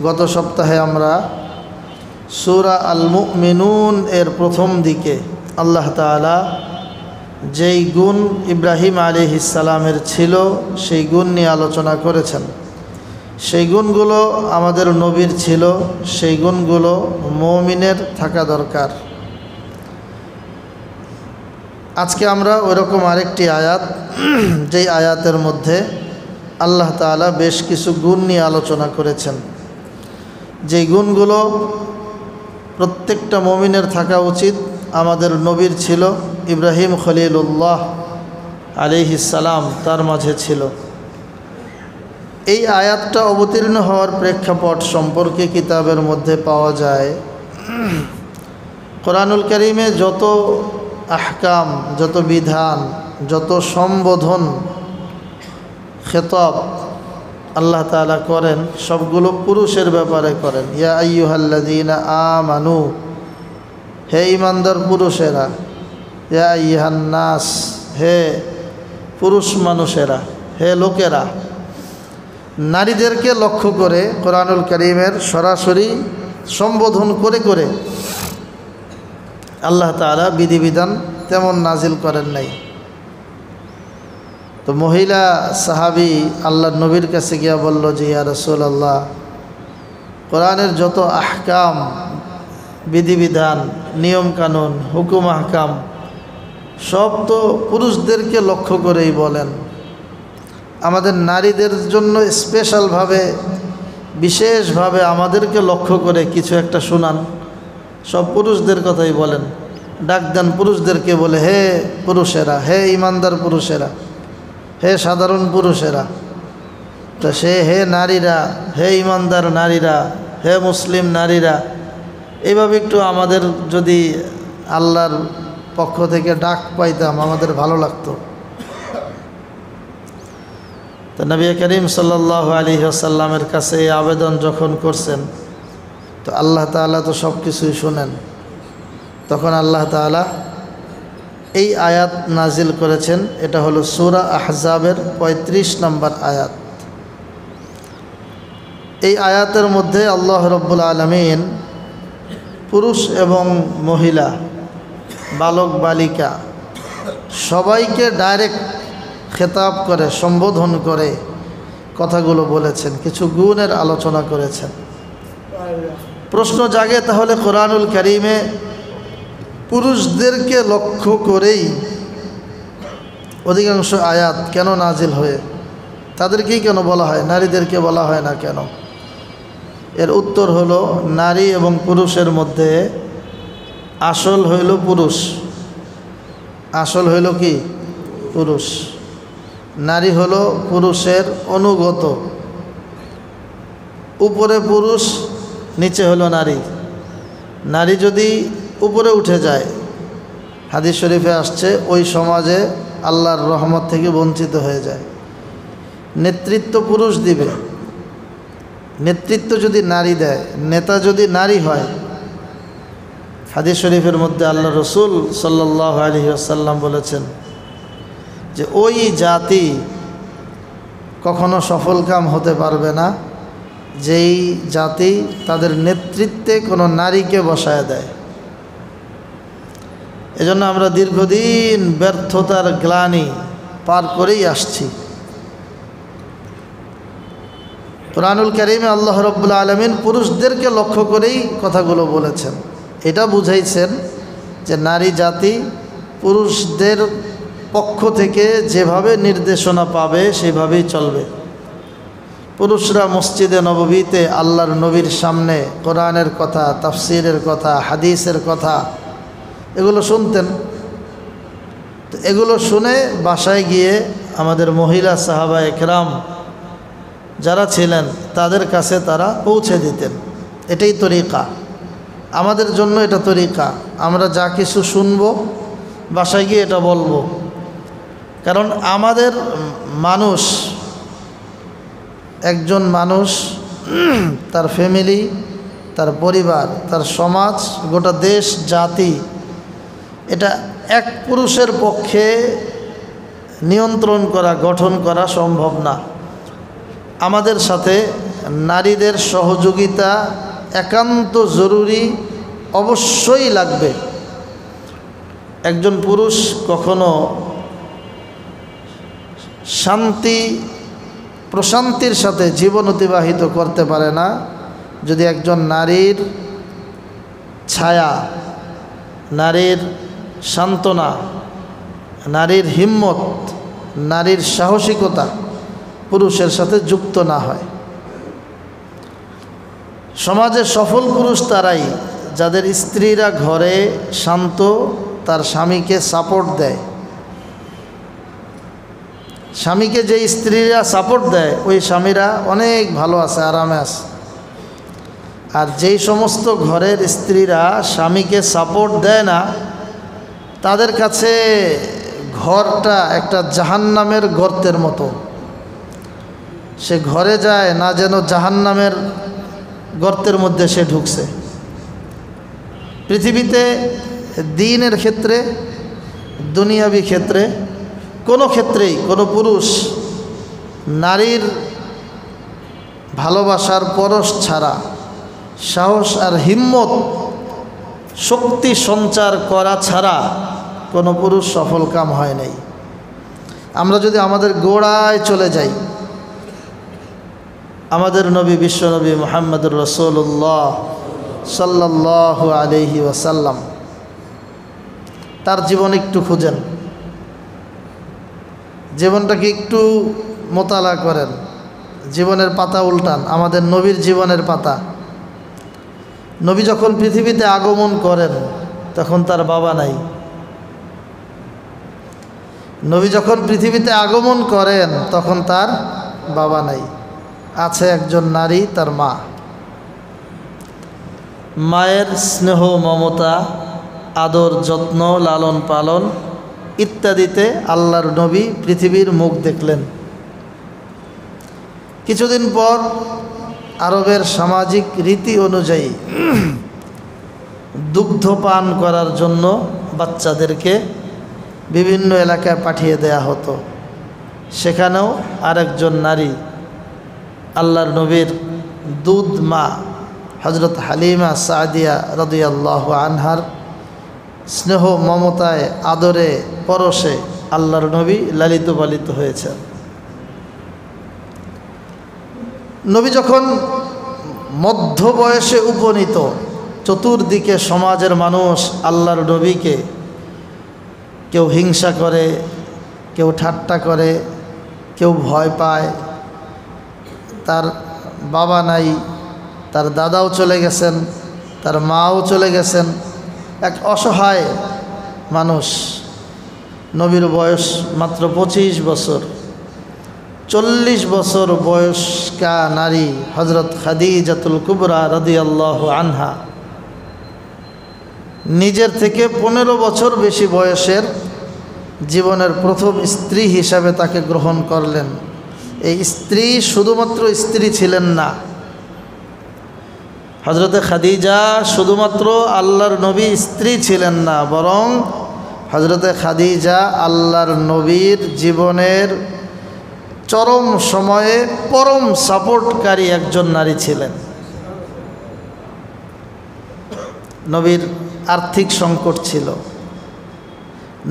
গত সপ্তাহে আমরা সূরা আল মুমিনুন এর প্রথম দিকে আল্লাহ তাআলা যেই গুণ ইব্রাহিম আলাইহিস সালামের ছিল সেই গুণ নিয়ে আলোচনা করেছেন। সেই গুণগুলো আমাদের নবীর ছিল, সেই গুণগুলো মুমিনের থাকা দরকার। আজকে আমরা ওইরকম আরেকটি আয়াত, যেই আয়াতের মধ্যে আল্লাহ তাআলা বেশ কিছু গুণ নিয়ে আলোচনা করেছেন, যেই গুণগুলো প্রত্যেকটা মুমিনের থাকা উচিত, আমাদের নবীর ছিল, ইব্রাহিম খলিলুল্লাহ আলাইহিস সালাম তার মাঝে ছিল। এই আয়াতটা অবতীর্ণ হওয়ার প্রেক্ষাপট সম্পর্কে কিতাবের মধ্যে পাওয়া যায়। কোরআনুল কারীমে যত আহকাম, যত বিধান, যত সম্বোধন, খেতাব আল্লাহ তাআলা করেন, সবগুলো পুরুষের ব্যাপারে করেন। ইয়া আইয়ুহাল্লাযীনা আমানু, হে ঈমানদার পুরুষেরা, ইয়া আইয়ুহান নাস, হে পুরুষ মানুষেরা, হে লোকেরা। নারীদেরকে লক্ষ্য করে কোরআনুল কারীমের সরাসরি সম্বোধন করে করে আল্লাহ তাআলা বিধিবিধান তেমন নাজিল করেন নাই। তো মহিলা সাহাবী আল্লাহর নবীর কাছে গিয়া বলল যে, ইয়া রাসূলুল্লাহ, কোরআনের যত আহকাম, বিধিবিধান, নিয়মকানুন, হুকুম আহকাম সব তো পুরুষদেরকে লক্ষ্য করেই বলেন, আমাদের নারীদের জন্য স্পেশালভাবে, বিশেষভাবে আমাদেরকে লক্ষ্য করে কিছু একটা শোনান। সব পুরুষদের কথাই বলেন, ডাক দেন পুরুষদেরকে, বলে হে পুরুষেরা, হে ঈমানদার পুরুষেরা, হে সাধারণ পুরুষেরা। তো সে হে নারীরা, হে ঈমানদার নারীরা, হে মুসলিম নারীরা, এইভাবে একটু আমাদের যদি আল্লাহর পক্ষ থেকে ডাক পাইতাম আমাদের ভালো লাগতো। তো নবী করিম সাল্লাল্লাহু আলাইহি ওয়াসাল্লামের কাছে এই আবেদন যখন করছেন, তো আল্লাহ তাআলা তো সব কিছুই শোনেন। তখন আল্লাহ তাআলা এই আয়াত নাজিল করেছেন। এটা হলো সূরা আহজাবের 35 নম্বর আয়াত। এই আয়াতের মধ্যে আল্লাহ রাব্বুল আলামিন পুরুষ এবং মহিলা, বালক বালিকা সবাইকে ডাইরেক্ট খেতাব করে, সম্বোধন করে কথাগুলো বলেছেন, কিছু গুণের আলোচনা করেছেন। প্রশ্ন জাগে, তাহলে কোরআনুল কারীমে পুরুষদেরকে লক্ষ্য করেই অধিকাংশ আয়াত কেন নাজিল হয়ে, তাদেরকেই কেন বলা হয়, নারীদেরকে বলা হয় না কেন? এর উত্তর হলো, নারী এবং পুরুষের মধ্যে আসল হইল পুরুষ। আসল হইল কি? পুরুষ। নারী হলো পুরুষের অনুগত, উপরে পুরুষ, নিচে হলো নারী। নারী যদি উপরে উঠে যায়, হাদিস শরীফে আসছে, ওই সমাজে আল্লাহর রহমত থেকে বঞ্চিত হয়ে যায়। নেতৃত্ব পুরুষ দিবে, নেতৃত্ব যদি নারী দেয়, নেতা যদি নারী হয়, হাদিস শরীফের মধ্যে আল্লাহ রসুল সাল্লাল্লাহু আলাইহি ওয়াসাল্লাম বলেছেন যে ওই জাতি কখনো সফলকাম হতে পারবে না যেই জাতি তাদের নেতৃত্বে কোনো নারীকে বসায় দেয়। এজন্য আমরা দীর্ঘদিন ব্যর্থতার গ্লানি পার করেই আসছি। কোরআনুল কারীমে আল্লাহ রাব্বুল আলামিন পুরুষদেরকে লক্ষ্য করেই কথাগুলো বলেছেন। এটা বুঝাইছেন যে নারী জাতি পুরুষদের পক্ষ থেকে যেভাবে নির্দেশনা পাবে সেভাবেই চলবে। পুরুষরা মসজিদে নববীতে আল্লাহর নবীর সামনে কোরআনের কথা, তাফসিরের কথা, হাদিসের কথা এগুলো শুনতেন। তো এগুলো শুনে বাসায় গিয়ে আমাদের মহিলা সাহাবা একরাম যারা ছিলেন তাদের কাছে তারা পৌঁছে দিতেন। এটাই তরিকা, আমাদের জন্য এটা তরিকা। আমরা যা কিছু শুনবো বাসায় গিয়ে এটা বলবো, কারণ আমাদের মানুষ, একজন মানুষ, তার ফ্যামিলি, তার পরিবার, তার সমাজ, গোটা দেশ, জাতি, এটা এক পুরুষের পক্ষে নিয়ন্ত্রণ করা, গঠন করা সম্ভব না। আমাদের সাথে নারীদের সহযোগিতা একান্ত জরুরি, অবশ্যই লাগবে। একজন পুরুষ কখনো শান্তি প্রশান্তির সাথে জীবন অতিবাহিত করতে পারে না যদি একজন নারীর ছায়া, নারীর সান্ত্বনা, নারীর হিম্মত, নারীর সাহসিকতা পুরুষের সাথে যুক্ত না হয়। সমাজে সফল পুরুষ তারাই যাদের স্ত্রীরা ঘরে শান্ত, তার স্বামীকে সাপোর্ট দেয়। স্বামীকে যে স্ত্রীরা সাপোর্ট দেয় ওই স্বামীরা অনেক ভালো আছে, আরামে আছে। আর যেই সমস্ত ঘরের স্ত্রীরা স্বামীকে সাপোর্ট দেয় না, তাদের কাছে ঘরটা একটা জাহান্নামের গর্তের মতো। সে ঘরে যায় না যেন জাহান্নামের গর্তের মধ্যে সে ঢুকছে। পৃথিবীতে দ্বীনের ক্ষেত্রে, দুনিয়াবি ক্ষেত্রে, কোনো ক্ষেত্রেই কোনো পুরুষ নারীর ভালোবাসার পরশ ছাড়া, সাহস আর হিম্মত, শক্তি সঞ্চার করা ছাড়া কোনো পুরুষ সফল কাম হয় নাই। আমরা যদি আমাদের গোড়ায় চলে যাই, আমাদের নবী বিশ্বনবী মুহাম্মদুর রাসূলুল্লাহ সাল্লাল্লাহু আলাইহি ওয়াসাল্লাম, তার জীবন একটু খুঁজেন, জীবনটাকে একটু মোতালা করেন, জীবনের পাতা উল্টান, আমাদের নবীর জীবনের পাতা। নবী যখন পৃথিবীতে আগমন করেন তখন তার বাবা নাই। নবী যখন পৃথিবীতে আগমন করেন তখন তার বাবা নাই, আছে একজন নারী, তার মা। মায়ের স্নেহ, মমতা, আদর, যত্ন, লালন পালন ইত্যাদিতে আল্লাহর নবী পৃথিবীর মুখ দেখলেন। কিছুদিন পর আরবের সামাজিক রীতি অনুযায়ী দুগ্ধ পান করার জন্য বাচ্চাদেরকে বিভিন্ন এলাকায় পাঠিয়ে দেয়া হতো। সেখানেও আরেকজন নারী, আল্লাহর নবীর দুধ মা হযরত হালিমা সাদিয়া রাদিয়াল্লাহু আনহার স্নেহ, মমতায়, আদরে, পরশে আল্লাহর নবী লালিত পালিত হয়েছেন। নবী যখন মধ্য বয়সে উপনীত, চতুর্দিকে সমাজের মানুষ আল্লাহর নবীকে কেউ হিংসা করে, কেউ ঠাট্টা করে, কেউ ভয় পায়। তার বাবা নাই, তার দাদাও চলে গেছেন, তার মাও চলে গেছেন, এক অসহায় মানুষ। নবীর বয়স মাত্র 25 বছর। 40 বছর বয়স্কা নারী হযরত খাদিজাতুল কুবরা রাদিয়াল্লাহু আনহা নিজের থেকে 15 বছর বেশি বয়সের জীবনের প্রথম স্ত্রী হিসাবে তাকে গ্রহণ করলেন। এই স্ত্রী শুধুমাত্র স্ত্রী ছিলেন না, হযরতে খাদিজা শুধুমাত্র আল্লাহর নবী স্ত্রী ছিলেন না, বরং হযরতে খাদিজা আল্লাহর নবীর জীবনের চরম সময়ে পরম সাপোর্টকারী একজন নারী ছিলেন। নবীর আর্থিক সংকট ছিল,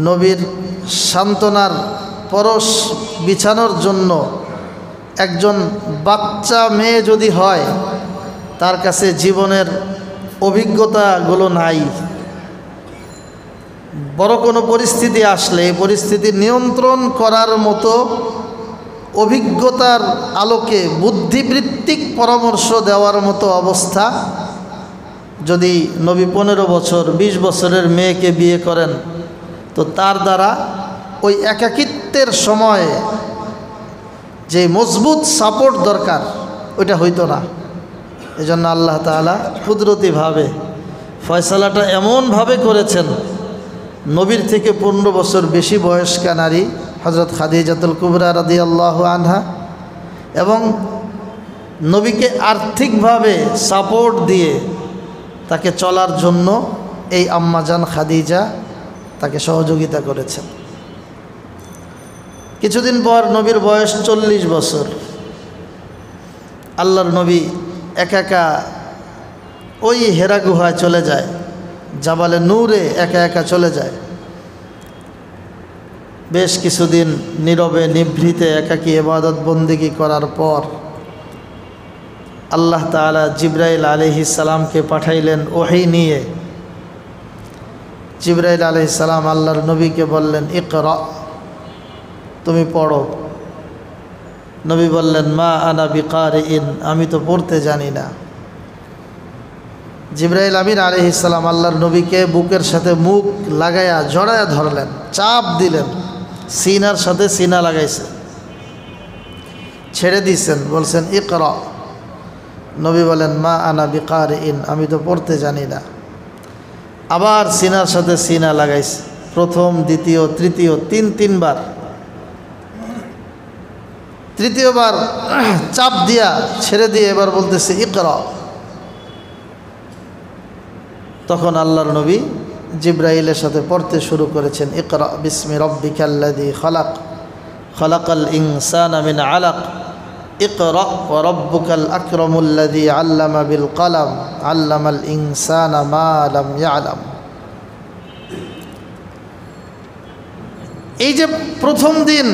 নবীর সান্ত্বনার পরশ বিছানোর জন্য একজন বাচ্চা মেয়ে যদি হয়, তার কাছে জীবনের অভিজ্ঞতাগুলো নাই। বড় কোনো পরিস্থিতি আসলে এই পরিস্থিতি নিয়ন্ত্রণ করার মতো অভিজ্ঞতার আলোকে বুদ্ধিবৃত্তিক পরামর্শ দেওয়ার মতো অবস্থা যদি নবী 15 বছর 20 বছরের মেয়েকে বিয়ে করেন, তো তার দ্বারা ওই একাকিত্বের সময়ে যে মজবুত সাপোর্ট দরকার ওইটা হইতো না। এজন্য আল্লাহ তাআলা কুদরতিভাবে ফয়সালাটা এমনভাবে করেছেন, নবীর থেকে 15 বছর বেশি বয়স্কা নারী হযরত খাদিজাতুল কুবরা রাদিয়াল্লাহু আনহা এবং নবীকে আর্থিকভাবে সাপোর্ট দিয়ে তাকে চলার জন্য এই আম্মাজান খাদিজা তাকে সহযোগিতা করেছেন। কিছুদিন পর নবীর বয়স 40 বছর। আল্লাহর নবী একা একা ওই হেরা গুহায় চলে যায়, জাবালে নূরে একা একা চলে যায়। বেশ কিছুদিন নীরবে নিভৃতে একাকী ইবাদত বন্দেগী করার পর আল্লাহ তাআলা জিবরাইল আলাইহিস সালামকে পাঠাইলেন ওহী নিয়ে। জিবরাইল আলাইহিস সালাম আল্লাহর নবীকে বললেন, ইকরা, তুমি পড়ো। নবী বললেন, মা আনা বিকারিইন, আমি তো পড়তে জানি না। জিবরাইল আমিন আলাইহিস সালাম আল্লাহর নবীকে বুকের সাথে মুখ লাগায়া জড়ায়া ধরলেন, চাপ দিলেন, সিনার সাথে সিনা লাগাইছে, ছেড়ে দিয়েছেন, বলছেন ইকরা। নবী বলেন, মা আনা বিকারিইন, আমি তো পড়তে জানি না। আবার সিনার সাথে সিনা লাগাইছে, প্রথম, দ্বিতীয়, তৃতীয়, তিনবার। তৃতীয়বার চাপ দিয়া ছেড়ে দিয়ে এবার বলতেছে ইকরা। তখন আল্লাহর নবী জিবরাইলের সাথে পড়তে শুরু করেছেন, ইকরা বিসমি রব্বিকাল্লাযী খালাক, খালাকাল ইনসানা মিন আলাক, ইকরা ওয়া রাব্বুকাল আকরামুল্লাযী আল্লামা বিল কলম, আল্লামাল ইনসানা মা লাম ইয়ালাম। এই যে প্রথম দিন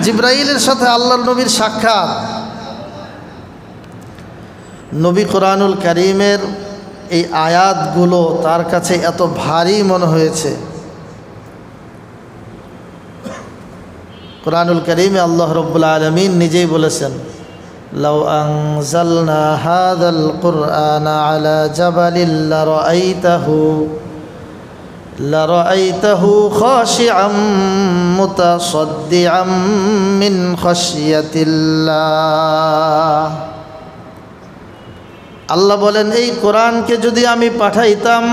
জিবরাইলের সাথে আল্লাহর নবীর সাক্ষাৎ, নবী কোরআনুল কারীমের এই আয়াতগুলো তার কাছে এত ভারী মনে হয়েছে। কোরআনুল কারীমে আল্লাহ রাব্বুল আলামিন নিজেই বলেছেন, লাউ আনজালনা হাযাল কুরআনা আলা জাবালিন লারাআইতাহু খাশিআম মুতাসাদ্দিআম মিন খাশিয়াতিল্লাহ। আল্লাহ বলেন, এই কোরআনকে যদি আমি পাঠাইতাম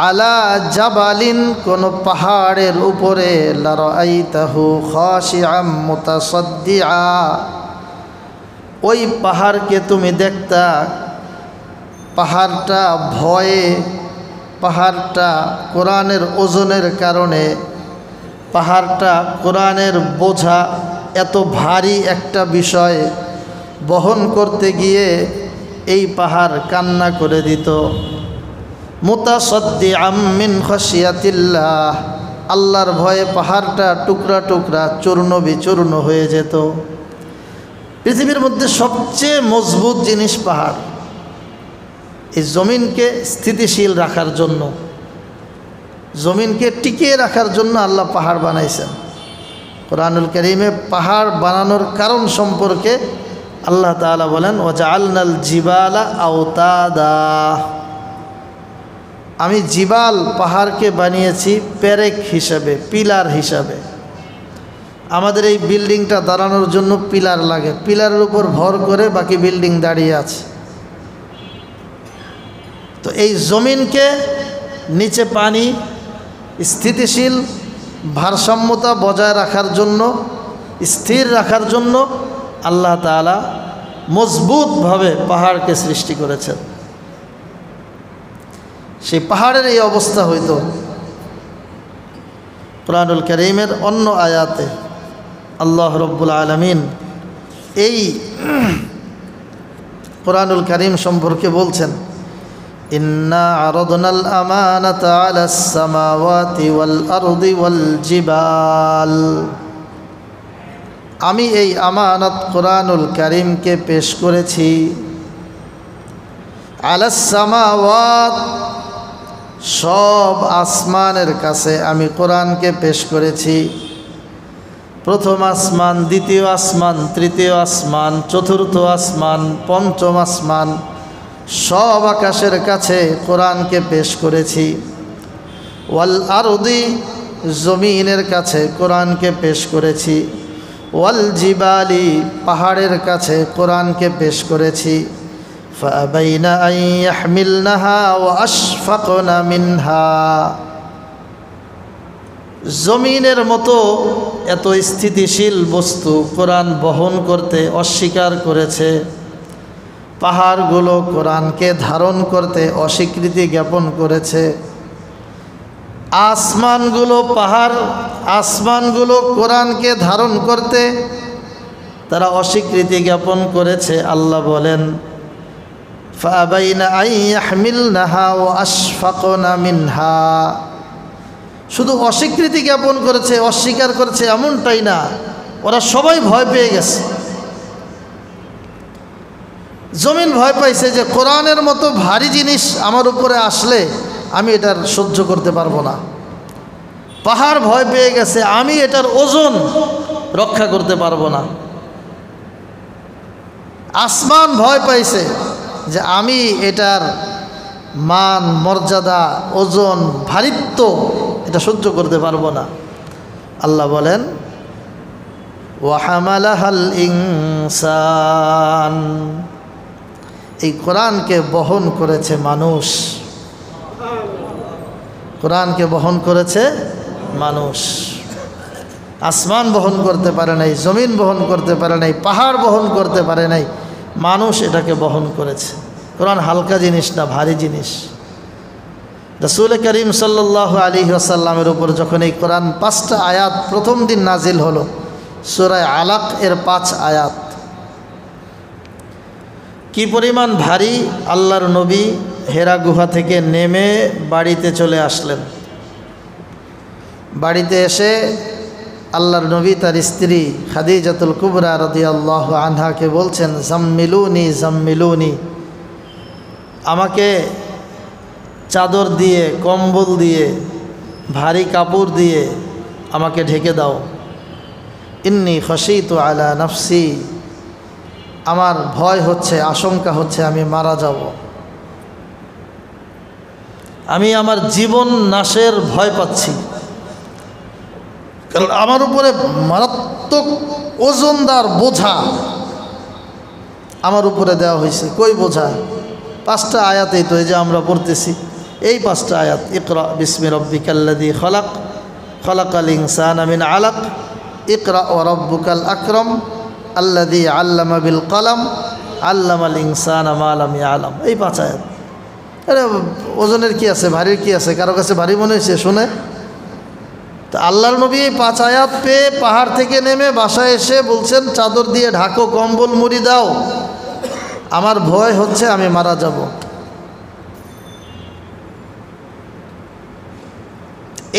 আলা জাবালিন, কোন পাহাড়ের উপরে, লারাআইতাহু খাশিআম মুতাসাদ্দিআ, ওই পাহাড়কে তুমি দেখতা, পাহাড়টা ভয়ে, পাহাড়টা কোরআনের ওজনের কারণে, পাহাড়টা কোরআনের বোঝা, এত ভারী একটা বিষয় বহন করতে গিয়ে এই পাহাড় কান্না করে দিত। মুতাসাদ্দিআম মিন খাশিয়াতিল্লাহ, আল্লাহর ভয়ে পাহাড়টা টুকরা টুকরা, চূর্ণ বিচূর্ণ হয়ে যেত। পৃথিবীর মধ্যে সবচেয়ে মজবুত জিনিস পাহাড়। এই জমিনকে স্থিতিশীল রাখার জন্য, জমিনকে টিকিয়ে রাখার জন্য আল্লাহ পাহাড় বানাইছেন। কোরআনুল কারীমে পাহাড় বানানোর কারণ সম্পর্কে আল্লাহ তাআলা বলেন, ওয়াজআলনাল জিবালা আওতাদা, আমি জিবাল পাহাড়কে বানিয়েছি পেরেক হিসাবে, পিলার হিসাবে। আমাদের এই বিল্ডিংটা দাঁড়ানোর জন্য পিলার লাগে, পিলারের উপর ভর করে বাকি বিল্ডিং দাঁড়িয়ে আছে। তো এই জমিনকে, নিচে পানি, স্থিতিশীল ভারসাম্যতা বজায় রাখার জন্য, স্থির রাখার জন্য আল্লাহ তাআলা মজবুতভাবে পাহাড়কে সৃষ্টি করেছেন। সেই পাহাড়ের এই অবস্থা হইতো। কোরআনুল কারীমের অন্য আয়াতে আল্লাহ রাব্বুল আলামিন এই কোরআনুল কারীম সম্পর্কে বলছেন, ইন্না আরাদনাল আমানাতা আলাস সামাওয়াতি ওয়াল আরদি ওয়াল জিবাল, আমি এই আমানত কোরআনুল কারীমকে পেশ করেছি। আলাস সামাওয়াত, সব আসমানের কাছে আমি কোরআনকে পেশ করেছি। প্রথম আসমান, দ্বিতীয় আসমান, তৃতীয় আসমান, চতুর্থ আসমান, পঞ্চম আসমান, সব আকাশের কাছে কোরআনকে পেশ করেছি। ওয়াল আরদি, জমিনের কাছে কোরআনকে পেশ করেছি। ওয়াল জিবালি, পাহাড়ের কাছে কোরআনকে পেশ করেছি। ফাআবাইনা আন ইয়াহমিলনাহা ওয়া আশফাকনা মিনহা, জমিনের মতো এত স্থিতিশীল বস্তু কোরআন বহন করতে অস্বীকার করেছে। পাহাড়গুলো কোরআনকে ধারণ করতে অস্বীকৃতি জ্ঞাপন করেছে। আসমানগুলো, পাহাড় আসমানগুলো কোরআনকে ধারণ করতে তারা অস্বীকৃতি জ্ঞাপন করেছে। আল্লাহ বলেন ফাআবাইনা আন ইয়াহমিলনাহা ওয়া আশফাকনা মিনহা। শুধু অস্বীকৃতি জ্ঞাপন করেছে, অস্বীকার করেছে এমনটাই না, ওরা সবাই ভয় পেয়ে গেছে। জমিন ভয় পাইছে যে কোরআনের মতো ভারী জিনিস আমার উপরে আসলে আমি এটার সহ্য করতে পারবো না। পাহাড় ভয় পেয়ে গেছে, আমি এটার ওজন রক্ষা করতে পারবো না। আসমান ভয় পাইছে যে আমি এটার মান, মর্যাদা, ওজন, ভারিত্ব এটা সহ্য করতে পারবো না। আল্লাহ বলেন ওয়াহামালাহাল ইনসান, এই কোরআনকে বহন করেছে মানুষ। কোরআনকে বহন করেছে মানুষ। আসমান বহন করতে পারে নাই, জমিন বহন করতে পারে নাই, পাহাড় বহন করতে পারে নাই, মানুষ এটাকে বহন করেছে। কোরআন হালকা জিনিস না, ভারী জিনিস। রাসূল করিম সাল্লাল্লাহু আলাইহি ওয়াসাল্লামের উপর যখন এই কোরআন 5টা আয়াত প্রথম দিন নাজিল হলো, সূরা আলাক এর 5 আয়াত, কি পরিমাণ ভারী! আল্লাহর নবী হেরা গুহা থেকে নেমে বাড়িতে চলে আসলেন। বাড়িতে এসে আল্লাহর নবী তার স্ত্রী খাদিজাতুল কুবরা রাদিয়াল্লাহু আনহাকে বলছেন জাম্মিলুনি জাম্মিলুনি, আমাকে চাদর দিয়ে, কম্বল দিয়ে, ভারী কাপড় দিয়ে আমাকে ঢেকে দাও। ইন্নী খশীতু আলা নাফসি, আমার ভয় হচ্ছে, আশঙ্কা হচ্ছে আমি মারা যাব। আমি আমার জীবন নাশের ভয় পাচ্ছি, কারণ আমার উপরে মারাত্মক ওজনদার বোঝা আমার উপরে দেওয়া হয়েছে। কই বোঝা? 5টা আয়াতেই তো, এই যে আমরা পড়তেছি এই 5টা আয়াত। ইকরা বিসমি রব্বিকাল্লাযী খলাক, খলাকাল ইনসানা মিন আলাক, ইকরা ওয়া রাব্বুকাল আকরাম, আল্লাযী আল্লামা বিল কলম, আল্লামাল ইনসানা মা লাম ইয়ালাম। এই 5 আয়াত। আরে ওজনের কি আছে, ভারীর কি আছে? কারো কাছে ভারী মনে হয়েছে শুনে? তো আল্লাহর নবী এই 5 আয়াত পেয়ে পাহাড় থেকে নেমে বাসায় এসে বলছেন চাদর দিয়ে ঢাকো, কম্বল মুড়ি দাও, আমার ভয় হচ্ছে আমি মারা যাব।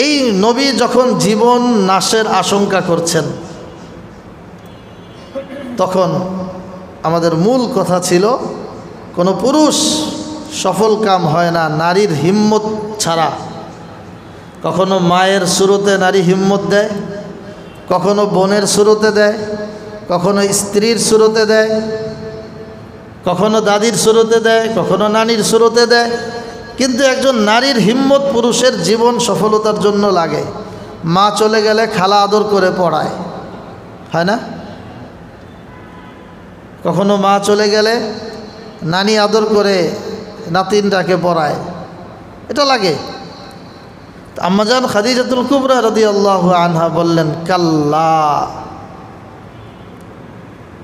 এই নবী যখন জীবন নাশের আশঙ্কা করছেন, তখন আমাদের মূল কথা ছিল কোনো পুরুষ সফল কাম হয় না নারীর হিম্মত ছাড়া। কখনো মায়ের সুরতে নারী হিম্মত দেয়, কখনো বোনের সুরতে দেয়, কখনো স্ত্রীর সুরতে দেয়, কখনো দাদির সুরতে দেয়, কখনো নানির সুরতে দেয়। কিন্তু একজন নারীর হিম্মত পুরুষের জীবন সফলতার জন্য লাগে। মা চলে গেলে খালা আদর করে পড়ায়, হয় না? কখনো মা চলে গেলে নানি আদর করে নাতিনটাকে পড়ায়, এটা লাগে। আম্মাজান খাদিজাতুল কুবরা রাদিয়াল্লাহু আনহা বললেন কাল্লা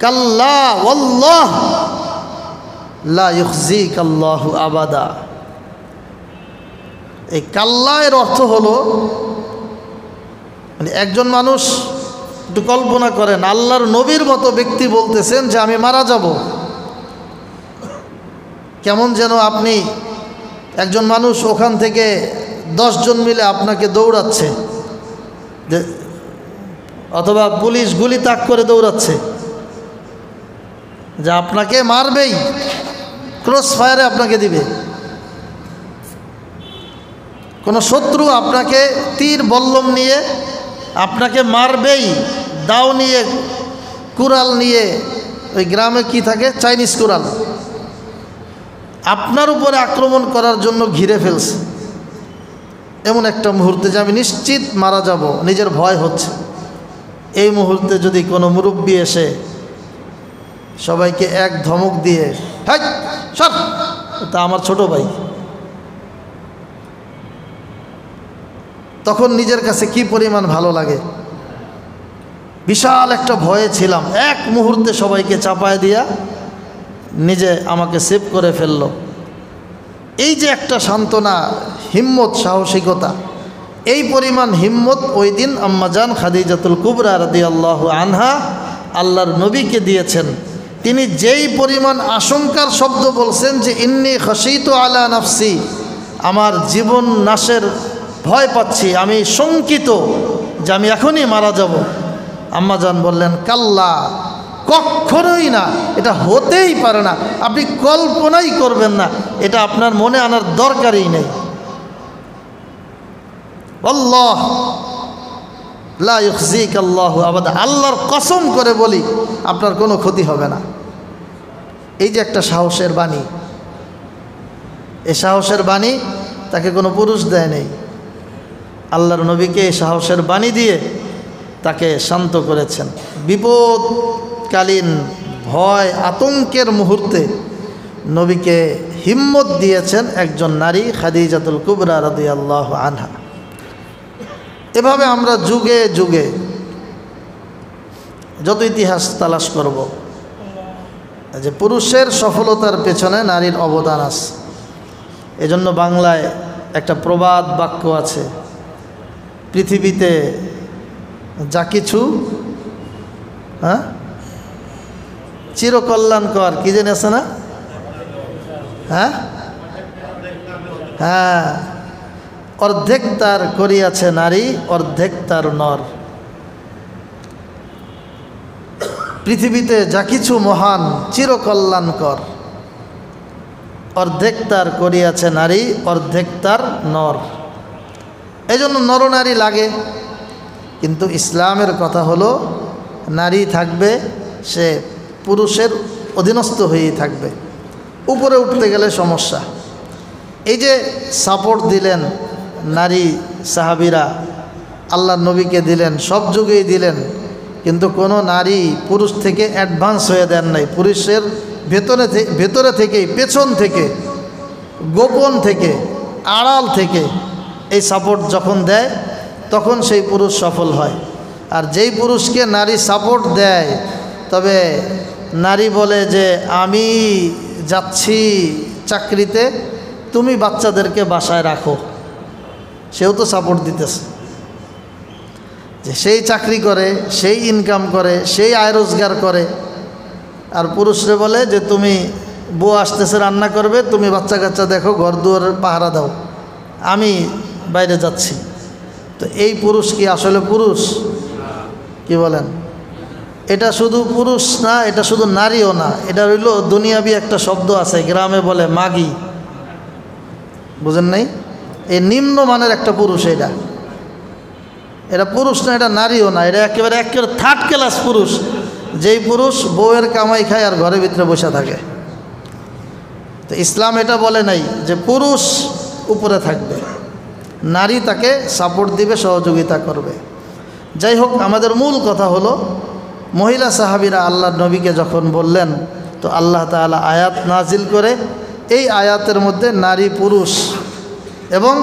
কাল্লা ওয়াল্লাহ লা ইউখজিকাল্লাহু আবাদা। এই কাল্লা এর অর্থ হলো, মানে একজন মানুষ, একটু কল্পনা করেন, আল্লাহর নবীর মতো ব্যক্তি বলতেছেন যে আমি মারা যাব। কেমন যেন আপনি, একজন মানুষ ওখান থেকে 10 জন মিলে আপনাকে দৌড়াচ্ছে, অথবা পুলিশ গুলি তাক করে দৌড়াচ্ছে যে আপনাকে মারবেই, ক্রস ফায়ারে আপনাকে দিবে। কোনো শত্রু আপনাকে তীর বল্লম নিয়ে আপনাকে মারবেই, দাও নিয়ে, কুড়াল নিয়ে, ওই গ্রামে কি থাকে, চাইনিজ কুড়াল, আপনার উপরে আক্রমণ করার জন্য ঘিরে ফেলছে। এমন একটা মুহূর্তে যে আমি নিশ্চিত মারা যাব, নিজের ভয় হচ্ছে। এই মুহূর্তে যদি কোনো মুরব্বী এসে সবাইকে এক ধমক দিয়ে হ্যাঁ সব, তা আমার ছোট ভাই, তখন নিজের কাছে কি পরিমাণ ভালো লাগে। বিশাল একটা ভয়ে ছিলাম, এক মুহূর্তে সবাইকে চাপায় দিয়া নিজে আমাকে সেভ করে ফেলল। এই যে একটা সান্ত্বনা, হিম্মত, সাহসিকতা, এই পরিমাণ হিম্মত ওই দিন আম্মাজান খাদিজাতুল কুবরা রাদিয়াল্লাহু আনহা আল্লাহর নবীকে দিয়েছেন, তিনি যেই পরিমাণ আশঙ্কার শব্দ বলছেন যে ইন্নী খাশিতু আলা নাফসি, আমার জীবন নাশের ভয় পাচ্ছি, আমি শঙ্কিত যে আমি এখনই মারা যাব। আম্মাজান বললেন কাল্লা, কখনোই না, এটা হতেই পারে না, আপনি কল্পনাই করবেন না, এটা আপনার মনে আনার দরকারই নেই। আল্লাহ লা ইউখজিকা আল্লাহু আবাদা, আল্লাহর কসম করে বলি আপনার কোনো ক্ষতি হবে না। এই যে একটা সাহসের বাণী, এই সাহসের বাণী তাকে কোনো পুরুষ দেয় নেই, আল্লাহর নবীকে এই সাহসের বাণী দিয়ে তাকে শান্ত করেছেন। বিপদকালীন ভয় আতঙ্কের মুহূর্তে নবীকে হিম্মত দিয়েছেন একজন নারী, খাদিজাতুল কুবরা রাদিয়াল্লাহু আনহা। এভাবে আমরা যুগে যুগে যত ইতিহাস তালাশ করব, যে পুরুষের সফলতার পেছনে নারীর অবদান আছে। এজন্য বাংলায় একটা প্রবাদ বাক্য আছে, পৃথিবীতে যা কিছু চিরকল্যাণকর, কি জানি আছে না? হ্যাঁ, অর্ধেক তার করিয়াছে নারী, অর্ধেক তার নর। পৃথিবীতে যা কিছু মহান চিরকল্যাণকর, অর্ধেক তার করিয়াছে নারী, অর্ধেক তার নর। এই জন্য নরনারী লাগে, কিন্তু ইসলামের কথা হলো নারী থাকবে, সে পুরুষের অধীনস্থ হয়েই থাকবে, উপরে উঠতে গেলে সমস্যা। এই যে সাপোর্ট দিলেন নারী সাহাবীরা, আল্লাহর নবীকে দিলেন, সব যুগেই দিলেন, কিন্তু কোনো নারী পুরুষ থেকে অ্যাডভান্স হয়ে দেন নাই। পুরুষের ভেতরে থেকেই, পেছন থেকে, গোপন থেকে, আড়াল থেকে এই সাপোর্ট যখন দেয় তখন সেই পুরুষ সফল হয়। আর যেই পুরুষকে নারী সাপোর্ট দেয়, তবে নারী বলে যে আমি যাচ্ছি চাকরিতে, তুমি বাচ্চাদেরকে বাসায় রাখো, সেও তো সাপোর্ট দিতেছে, যে সেই চাকরি করে, সেই ইনকাম করে, সেই আয় রোজগার করে। আর পুরুষরে বলে যে তুমি বউ আসতেছে রান্না করবে, তুমি বাচ্চা কাচ্চা দেখো, ঘর দুয়ার পাহারা দাও, আমি বাইরে যাচ্ছি। তো এই পুরুষ কি আসলে পুরুষ? কি বলেন? এটা শুধু পুরুষ না, এটা শুধু নারীও না, এটা হইল দুনিয়াবি একটা শব্দ আছে, গ্রামে বলে মাগি, বুঝেন নাই? এই নিম্নমানের একটা পুরুষ, এটা পুরুষ না, এটা নারীও না, এটা একেবারে থার্ড ক্লাস পুরুষ, যেই পুরুষ বউয়ের কামাই খায় আর ঘরের ভিতরে বসে থাকে। তো ইসলাম এটা বলে নাই যে পুরুষ উপরে থাকবে, নারী তাকে সাপোর্ট দিবে, সহযোগিতা করবে। যাই হোক, আমাদের মূল কথা হলো মহিলা সাহাবীরা আল্লাহর নবীকে যখন বললেন, তো আল্লাহ তাআলা আয়াত নাজিল করে, এই আয়াতের মধ্যে নারী পুরুষ এবং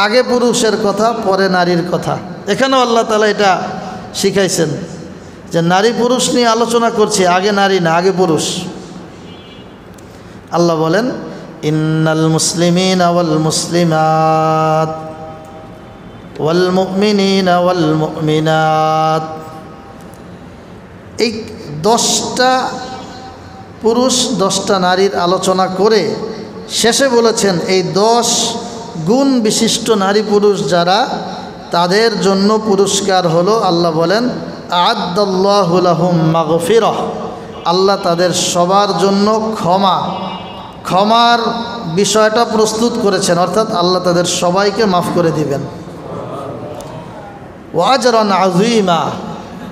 আগে পুরুষের কথা পরে নারীর কথা, এখানেও আল্লাহ তাআলা এটা শিখাইছেন যে নারী পুরুষ নিয়ে আলোচনা করছি, আগে নারী না, আগে পুরুষ। আল্লাহ বলেন ইন্নাল মুসলিমিনা ওয়াল মুসলিমাত ওয়াল মুমিনিনা ওয়াল মুমিনাত, এই 10টা পুরুষ 10টা নারীর আলোচনা করে শেষে বলেছেন এই 10 গুণ বিশিষ্ট নারী পুরুষ যারা, তাদের জন্য পুরস্কার হলো, আল্লাহ বলেন আ'আদ্দাল্লাহু লাহুম মাগফিরাহ, আল্লাহ তাদের সবার জন্য ক্ষমার বিষয়টা প্রস্তুত করেছেন, অর্থাৎ আল্লাহ তাদের সবাইকে মাফ করে দিবেন। ওয়া আজরান আযীমা,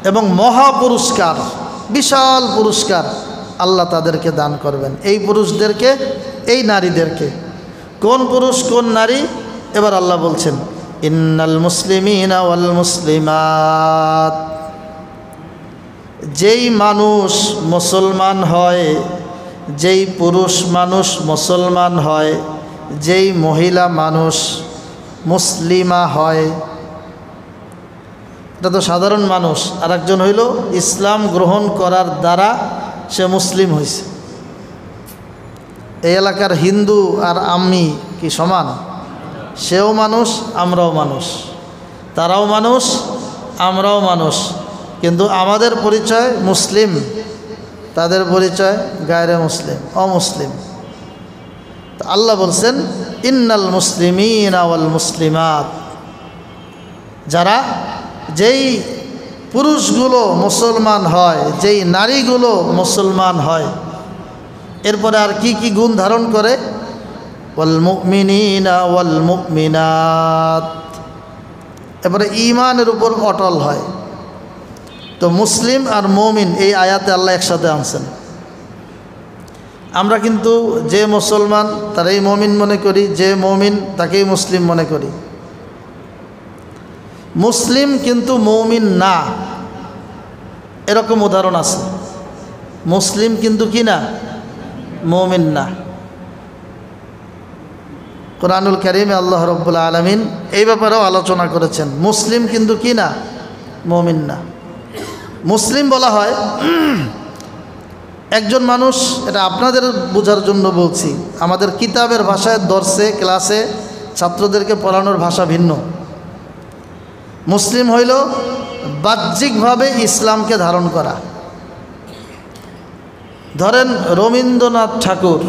এবং মহা পুরস্কার, বিশাল পুরস্কার আল্লাহ তাদেরকে দান করবেন। এই পুরুষদেরকে, এই নারীদেরকে। কোন পুরুষ কোন নারী? এবার আল্লাহ বলছেন ইন্নাল মুসলিমিনা ওয়াল মুসলিমাত, যেই মানুষ মুসলমান হয়, যেই পুরুষ মানুষ মুসলমান হয়, যেই মহিলা মানুষ মুসলিমা হয়, এটা তো সাধারণ মানুষ, আর একজন হইল ইসলাম গ্রহণ করার দ্বারা সে মুসলিম হয়েছে। এই এলাকার হিন্দু আর আমি কি সমান? সেও মানুষ, আমরাও মানুষ, তারাও মানুষ, আমরাও মানুষ, কিন্তু আমাদের পরিচয় মুসলিম, তাদের পরিচয় গায়রে মুসলিম, অমুসলিম। তো আল্লাহ বলছেন ইন্নাল মুসলিমিনা ওয়াল মুসলিমাত, যারা যেই পুরুষগুলো মুসলমান হয়, যেই নারীগুলো মুসলমান হয়, এরপরে আর কি কি গুণ ধারণ করে, ওয়াল মুমিনিনা ওয়াল মুমিনাত, এরপরে ঈমানের উপর অটল হয়। তো মুসলিম আর মুমিন এই আয়াতে আল্লাহ একসাথে আনছেন। আমরা কিন্তু যে মুসলমান তারাই মুমিন মনে করি, যে মুমিন তাকেই মুসলিম মনে করি। মুসলিম কিন্তু মুমিন না, এরকম উদাহরণ আছে। মুসলিম কিন্তু কি না, মুমিন না। কুরআনুল কারীমে আল্লাহ রাব্বুল আলামিন এই ব্যাপারেও আলোচনা করেছেন, মুসলিম কিন্তু কি না, মুমিন না। মুসলিম বলা হয় একজন মানুষ, এটা আপনাদের বোঝার জন্য বলছি, আমাদের কিতাবের ভাষায় দর্সে ক্লাসে ছাত্রদেরকে পড়ানোর ভাষা ভিন্ন। মুসলিম হইল বাহ্যিকভাবে ইসলামকে ধারণ করা। ধরেন রবীন্দ্রনাথ ঠাকুর,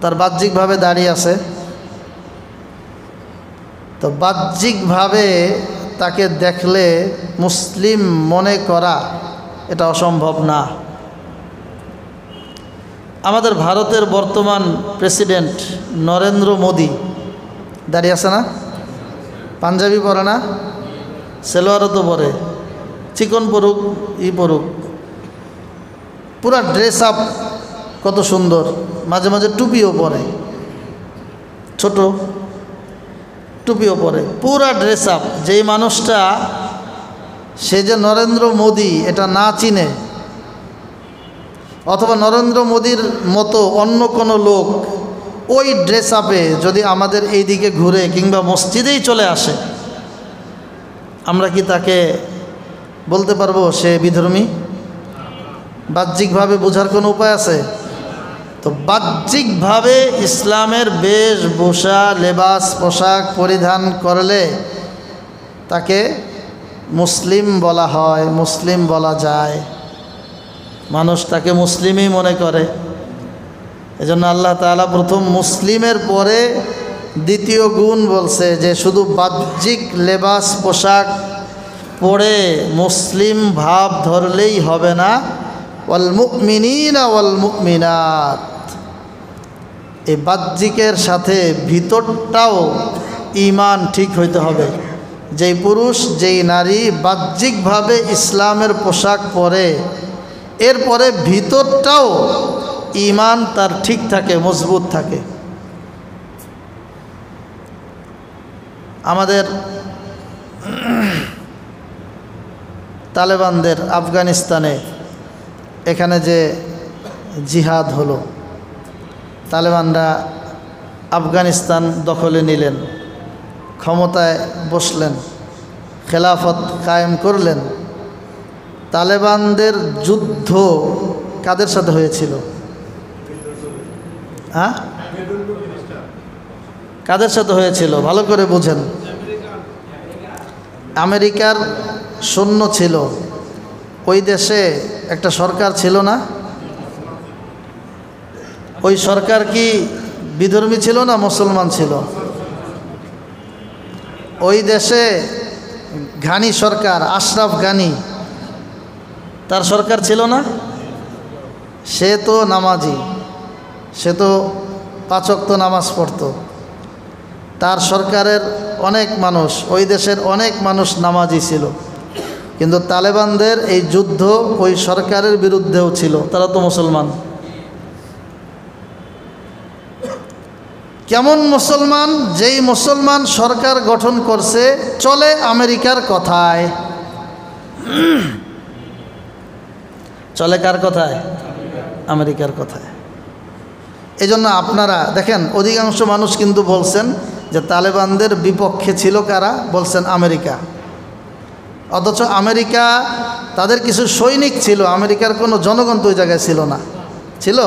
তার বাহ্যিকভাবে দাঁড়িয়ে আছে, তো বাহ্যিকভাবে তাকে দেখলে মুসলিম মনে করা এটা অসম্ভব না। আমাদের ভারতের বর্তমান প্রেসিডেন্ট নরেন্দ্র মোদি দাঁড়িয়ে আছে না, পাঞ্জাবি পরে না, সেলোয়ারও তো পরে, চিকন পরুক ই পরুক, পুরা ড্রেস আপ কত সুন্দর, মাঝে মাঝে টুপিও পরে, ছোট টুপিও পরে, পুরা ড্রেস আপ। যেই মানুষটা সে যে নরেন্দ্র মোদি এটা না চিনে, অথবা নরেন্দ্র মোদির মতো অন্য কোনো লোক ওই ড্রেস আপে যদি আমাদের এই দিকে ঘুরে কিংবা মসজিদেই চলে আসে, আমরা কি তাকে বলতে পারবো সে বিধর্মী? বাহ্যিকভাবে বোঝার কোনো উপায় আছে? তো বাহ্যিকভাবে ইসলামের বেশভূষা, লেবাস, পোশাক পরিধান করলে তাকে মুসলিম বলা হয়, মুসলিম বলা যায়, মানুষ তাকে মুসলিমই মনে করে। এজন্য আল্লাহ তাআলা প্রথম মুসলিমের পরে দ্বিতীয় গুণ বলছে যে শুধু বাহ্যিক লেবাস পোশাক পরে মুসলিম ভাব ধরলেই হবে না, ওয়াল মুমিনিনা ওয়াল মুমিনাত, এই বাহ্যিকের সাথে ভিতরটাও ঈমান ঠিক হইতে হবে। যেই পুরুষ যেই নারী বাহ্যিকভাবে ইসলামের পোশাক পরে, এরপরে ভিতরটাও ঈমান তার ঠিক থাকে, মজবুত থাকে। আমাদের তালেবানদের আফগানিস্তানে এখানে যে জিহাদ হলো, তালেবানরা আফগানিস্তান দখলে নিলেন, ক্ষমতায় বসলেন, খেলাফত কায়েম করলেন। তালেবানদের যুদ্ধ কাদের সাথে হয়েছিল? হ্যাঁ, কাদের সাথে হয়েছিল ভালো করে বুঝেন। আমেরিকার সৈন্য ছিল, ওই দেশে একটা সরকার ছিল না? ওই সরকার কি বিধর্মী ছিল না মুসলমান ছিল? ওই দেশে ঘানি সরকার, আশরাফ গানি, তার সরকার ছিল না? সে তো নামাজি, সে তো 5 ওয়াক্ত নামাজ পড়তো। তার সরকারের অনেক মানুষ, ওই দেশের অনেক মানুষ নামাজি ছিল, কিন্তু তালেবানদের এই যুদ্ধ ওই সরকারের বিরুদ্ধেও ছিল, তারা তো মুসলমান। কেমন মুসলমান? যেই মুসলমান সরকার গঠন করছে চলে আমেরিকার কথায়। চলে কার কথায়? আমেরিকার কথায়। এই জন্য আপনারা দেখেন অধিকাংশ মানুষ কিন্তু বলছেন যে তালেবানদের বিপক্ষে ছিল কারা? বলছেন আমেরিকা। অথচ আমেরিকা, তাদের কিছু সৈনিক ছিল, আমেরিকার কোনো জনগণ তো ওই জায়গায় ছিল না। ছিল?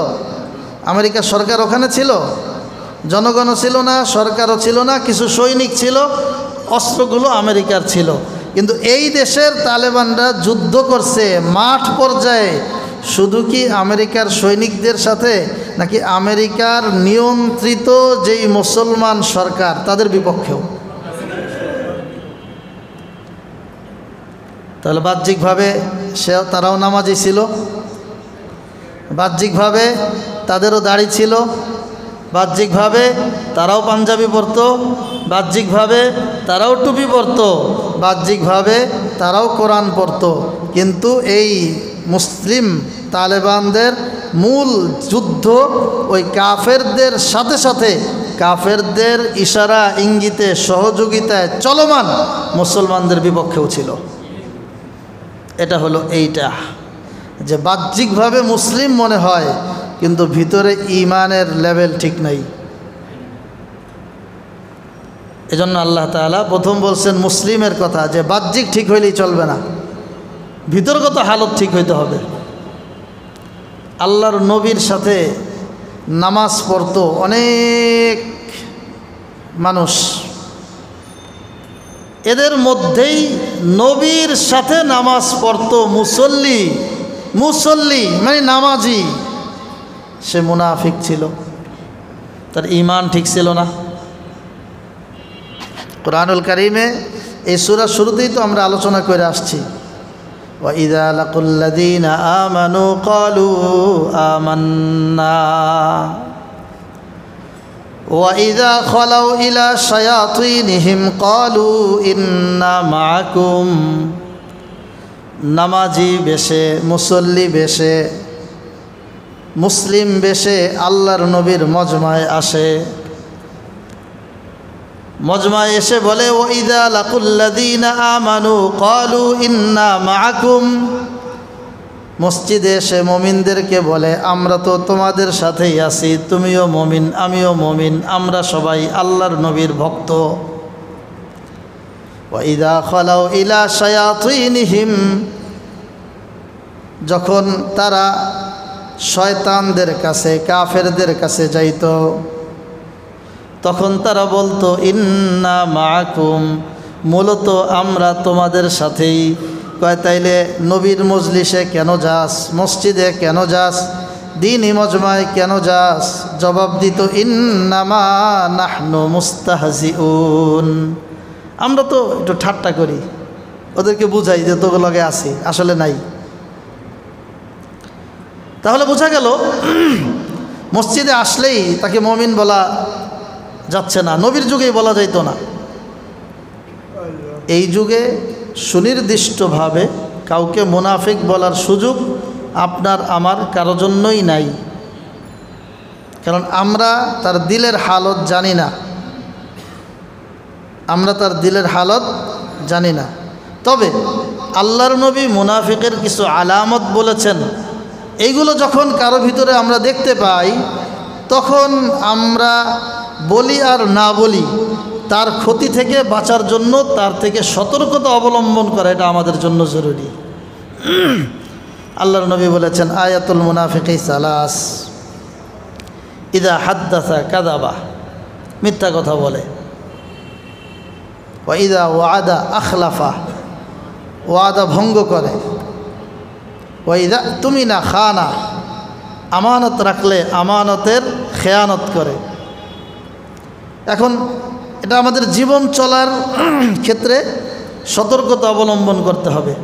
আমেরিকার সরকার ওখানে ছিল, জনগণও ছিল না, সরকারও ছিল না, কিছু সৈনিক ছিল, অস্ত্রগুলো আমেরিকার ছিল। কিন্তু এই দেশের তালেবানরা যুদ্ধ করছে মাঠ পর্যায়ে শুধু কি আমেরিকার সৈনিকদের সাথে, নাকি আমেরিকার নিয়ন্ত্রিত যেই মুসলমান সরকার তাদের বিপক্ষেও? তাহলে বাহ্যিকভাবে তারাও নামাজি ছিল, বাহ্যিকভাবে তাদেরও দাড়ি ছিল, বাহ্যিকভাবে তারাও পাঞ্জাবি পরতো, বাহ্যিকভাবে তারাও টুপি পরতো, বাহ্যিকভাবে তারাও কোরআন পড়তো। কিন্তু এই মুসলিম তালেবানদের মূল যুদ্ধ ওই কাফেরদের সাথে সাথে কাফেরদের ইশারা ইঙ্গিতে সহযোগিতায় চলমান মুসলমানদের বিপক্ষেও ছিল। এটা হলো এইটা যে বাহ্যিকভাবে মুসলিম মনে হয় কিন্তু ভিতরে ঈমানের লেভেল ঠিক নাই। এজন্য আল্লাহ তাআলা প্রথম বলছেন মুসলিমের কথা যে বাহ্যিক ঠিক হইলেই চলবে না, ভিতরগত হালত ঠিক হইতে হবে। আল্লাহর নবীর সাথে নামাজ পড়তো অনেক মানুষ, এদের মধ্যেই নবীর সাথে নামাজ পড়তো মুসল্লি মানে নামাজি, সে মুনাফিক ছিল, তার ঈমান ঠিক ছিল না। কুরআনুল কারীমে এই সূরার শুরুতেই তো আমরা আলোচনা করে আসছি, وَإِذَا لَقُوا الَّذِينَ آمَنُوا قَالُوا آمَنَّا وَإِذَا خَلَوْا إِلَى شَيَاطِينِهِمْ قَالُوا إِنَّا مَعَكُمْ। নামাজি বেশে, মুসল্লি বেশে, মুসলিম বেশে আল্লাহর নবীর মজমায় আসে, মজমায় এসে বলে ওয়াইদা লাকুল্লাযীনা আমানু ক্বালু ইন্না মাআকুম। মসজিদে এসে মুমিনদেরকে বলে আমরা তো তোমাদের সাথেই আছি, তুমিও মুমিন আমিও মুমিন, আমরা সবাই আল্লাহর নবীর ভক্ত। ওয়াইদা খালাউ ইলা শায়াতিনহিম, যখন তারা শয়তানদের কাছে কাফেরদের কাছে যাইত তখন তারা বলতো ইন্না মাআকুম, মূলত আমরা তোমাদের সাথেই। কয় তাইলে নবীর মজলিসে কেন যাস, মসজিদে কেন যাস, দ্বীনি মজমায় কেন যাস? জবাব দিত ইন্নামা নাহনু মুস্তাহজিউন, আমরা তো একটু ঠাট্টা করি, ওদেরকে বুঝাই যে তোকে লগে আছি, আসলে নাই। তাহলে বোঝা গেল মসজিদে আসলেই তাকে মুমিন বলা যাচ্ছে না, নবীর যুগেই বলা যাইতো না। এই যুগে সুনির্দিষ্টভাবে কাউকে মুনাফিক বলার সুযোগ আপনার আমার কারো জন্যই নাই, কারণ আমরা তার দিলের হালত জানি না, আমরা তার দিলের হালত জানি না। তবে আল্লাহর নবী মুনাফিকের কিছু আলামত বলেছেন, এইগুলো যখন কারো ভিতরে আমরা দেখতে পাই তখন আমরা বলি আর না বলি, তার ক্ষতি থেকে বাঁচার জন্য তার থেকে সতর্কতা অবলম্বন করা এটা আমাদের জন্য জরুরি। আল্লাহর নবী বলেছেন আয়াতুল মুনাফিকি সালাস, ইদা হাদ্দাসা কাযাবা, মিথ্যা কথা বলে, ওয়া ইদা ওয়াদা আখলাফা, ওয়াদা ভঙ্গ করে, ওয়া ইদা তুমিনা খানা, আমানত রাখলে আমানতের খেয়ানত করে। এখন এটা আমাদের জীবন চলার ক্ষেত্রে সতর্কতা অবলম্বন করতে হবে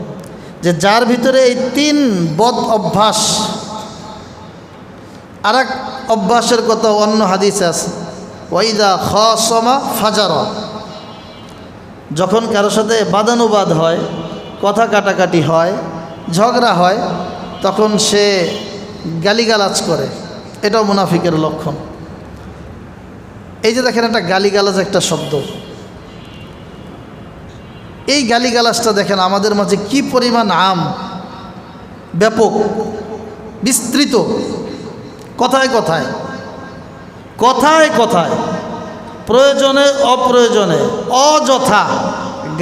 যে যার ভিতরে এই তিন বদ অভ্যাস, আর এক অভ্যাসের কথা অন্য হাদিসে আছে, ওয়াইদা খাসামা ফাজারা, যখন কারো সাথে বাদানুবাদ হয়, কথা কাটাকাটি হয়, ঝগড়া হয়, তখন সে গালিগালাজ করে, এটাও মুনাফিকের লক্ষণ। এই যে দেখেন একটা গালিগালাজ একটা শব্দ, এই গালিগালাজটা দেখেন আমাদের মাঝে কি পরিমাণ আম, ব্যাপক, বিস্তৃত, কথায় কথায় কথায় কথায়, প্রয়োজনে অপ্রয়োজনে, অযথা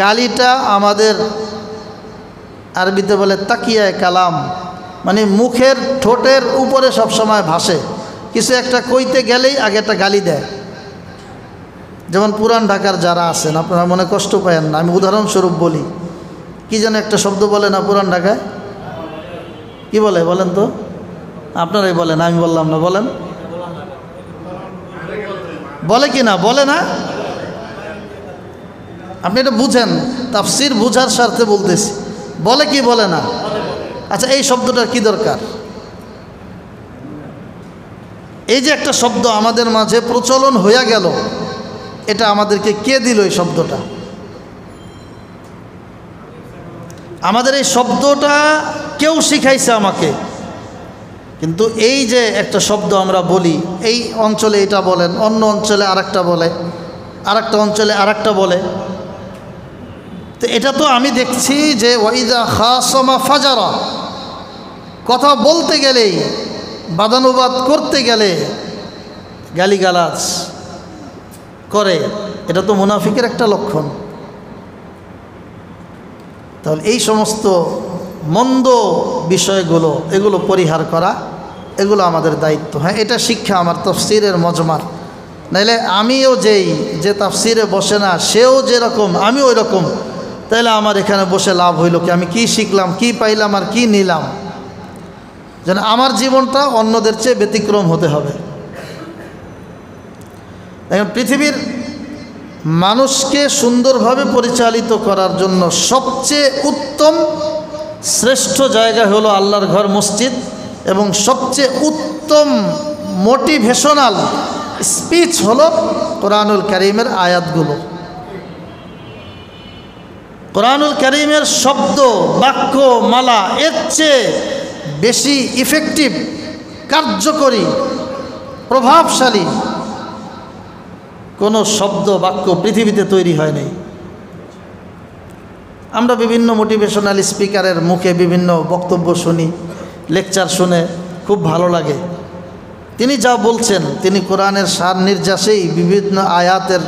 গালিটা আমাদের আরবিতে বলে তাকিয়ায় কালাম, মানে মুখের ঠোঁটের উপরে সবসময় ভাসে। কিছু একটা কইতে গেলেই আগে একটা গালি দেয়। যেমন পুরান ঢাকার যারা আছেন, আপনারা মনে কষ্ট পায়েন না, আমি উদাহরণস্বরূপ বলি, কি যেন একটা শব্দ বলে না পুরান ঢাকায়, কি বলে বলেন তো? আপনারাই বলেন, আমি বললাম না, বলেন। বলে কি না? বলে না? আপনি এটা বুঝেন, তাফসীর বুঝার স্বার্থে বলতেছি। বলে কি বলে না? আচ্ছা, এই শব্দটার কি দরকার? এই যে একটা শব্দ আমাদের মাঝে প্রচলন হইয়া গেল, এটা আমাদেরকে কে দিল এই শব্দটা? আমাদের এই শব্দটা কেউ শিখাইছে আমাকে। কিন্তু এই যে একটা শব্দ আমরা বলি, এই অঞ্চলে এটা বলেন, অন্য অঞ্চলে আরেকটা বলে, আরেকটা অঞ্চলে আরেকটা বলে, তো এটা তো আমি দেখছি যে ওয়াইদা খাসমা ফাজারা, কথা বলতে গেলেই, বাদানুবাদ করতে গেলে গালিগালাজ করে, এটা তো মুনাফিকের একটা লক্ষণ। তাহলে এই সমস্ত মন্দ বিষয়গুলো, এগুলো পরিহার করা, এগুলো আমাদের দায়িত্ব। হ্যাঁ, এটা শিক্ষা আমার তাফসীরের মজমার। নাইলে আমিও যে তাফসীরে বসে না, সেও যেরকম আমি ওই রকম, তাইলে আমার এখানে বসে লাভ হইল কি? আমি কি শিখলাম, কি পাইলাম, আর কি নিলাম? যেন আমার জীবনটা অন্যদের চেয়ে ব্যতিক্রম হতে হবে। এখন পৃথিবীর মানুষকে সুন্দরভাবে পরিচালিত করার জন্য সবচেয়ে উত্তম শ্রেষ্ঠ জায়গা হলো আল্লাহর ঘর, মসজিদ, এবং সবচেয়ে উত্তম মোটিভেশনাল স্পিচ হলো কোরআনুল কারীমের আয়াতগুলো। কোরআনুল কারীমের শব্দ, বাক্য মালা এর চেয়ে বেশি ইফেক্টিভ, কার্যকরী, প্রভাবশালী কোনো শব্দ বাক্য পৃথিবীতে তৈরি হয় নাই। আমরা বিভিন্ন মোটিভেশনাল স্পিকারের মুখে বিভিন্ন বক্তব্য শুনি, লেকচার শুনে খুব ভালো লাগে। তিনি যা বলছেন, তিনি কোরআনের সার নির্যাসেই বিভিন্ন আয়াতের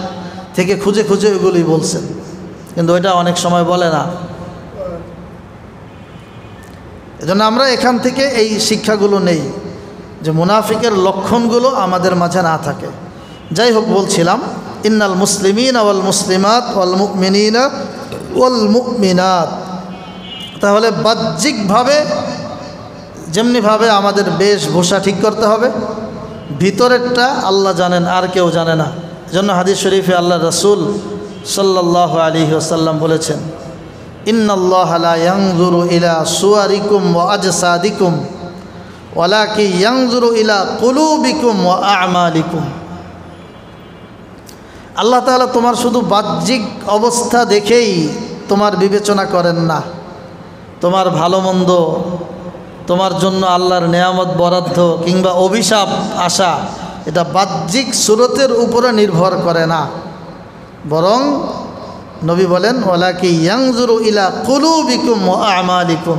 থেকে খুঁজে খুঁজে ওগুলি বলছেন, কিন্তু ওইটা অনেক সময় বলে না। এজন্য আমরা এখান থেকে এই শিক্ষাগুলো নেই যে মুনাফিকের লক্ষণগুলো আমাদের মাঝে না থাকে। যাই হোক, বলছিলাম ইন্নাল মুসলিমিন ওয়াল মুসলিমাত ওয়াল মুমিনিনা ওয়াল মুমিনাত। তাহলে বাহ্যিকভাবে যেমনিভাবে আমাদের বেশভূষা ঠিক করতে হবে, ভিতরেরটা আল্লাহ জানেন, আর কেউ জানে না। এজন্য হাদিস শরীফে আল্লাহ রাসূল সাল্লাল্লাহু আলাইহি ওয়াসাল্লাম বলেছেন, ইন্নাল্লাহা লা ইয়ানজুরু ইলা সুওয়ারিকুম ওয়া আজসাদিকুম ওয়ালাকিন ইয়ানজুরু ইলা কুলুবিকুম ওয়া আ'মালিকুম। আল্লাহ তাআলা তোমার শুধু বাহ্যিক অবস্থা দেখেই তোমার বিবেচনা করেন না। তোমার ভালো মন্দ, তোমার জন্য আল্লাহর নেয়ামত বরাদ্দ কিংবা অভিশাপ আসা, এটা বাহ্যিক সুরতের উপরে নির্ভর করে না, বরং নবী বলেন ওয়ালাকিন ইয়ানজুরু ইলা কুলুবিকুম ওয়া আ'মালিকুম।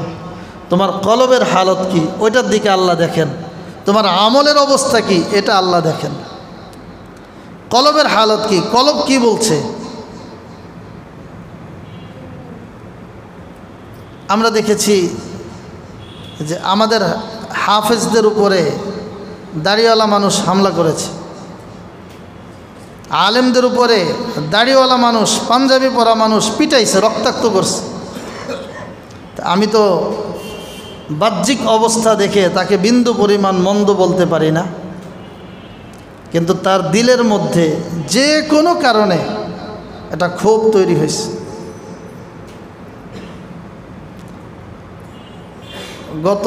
তোমার কলবের হালত কি, ওইটার দিকে আল্লাহ দেখেন। তোমার আমলের অবস্থা কি, এটা আল্লাহ দেখেন। কলবের হালত কি, কলব কি বলছে। আমরা দেখেছি যে আমাদের হাফেজদের উপরে দাড়িওয়ালা মানুষ হামলা করেছে, আলেমদের উপরে দাড়িওয়ালা মানুষ, পাঞ্জাবি পরা মানুষ পিটাইছে, রক্তাক্ত করছে। আমি তো বাহ্যিক অবস্থা দেখে তাকে বিন্দু পরিমাণ মন্দ বলতে পারি না, কিন্তু তার দিলের মধ্যে যে কোনো কারণে একটা ক্ষোভ তৈরি হয়েছে। গত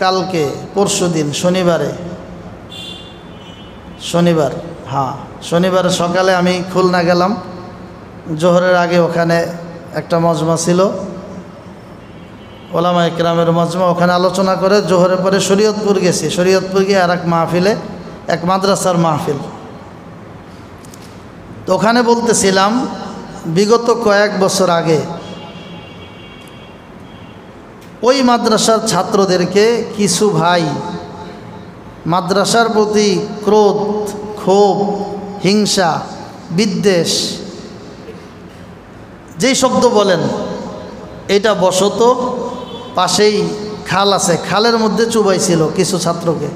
কালকে পরশুদিন শনিবার সকালে আমি খুলনা গেলাম। জোহরের আগে ওখানে একটা মজমা ছিল, ওলামা ইকরামের মজমা, ওখানে আলোচনা করে জোহরের পরে শরীয়তপুর গেছি। শরীয়তপুর গিয়ে আর এক মাহফিলে, এক মাদ্রাসার মাহফিল। তো ওখানে বলতেছিলাম বিগত কয়েক বছর আগে ওই মাদ্রাসার ছাত্রদেরকে কিছু ভাই মাদ্রাসার প্রতি ক্রোধ, ক্ষোভ, হিংসা, বিদ্বেষ, যেই শব্দ বলেন, এটা বশত পাশেই খাল আছে, খালের মধ্যে চুবাইছিল কিছু ছাত্রকে।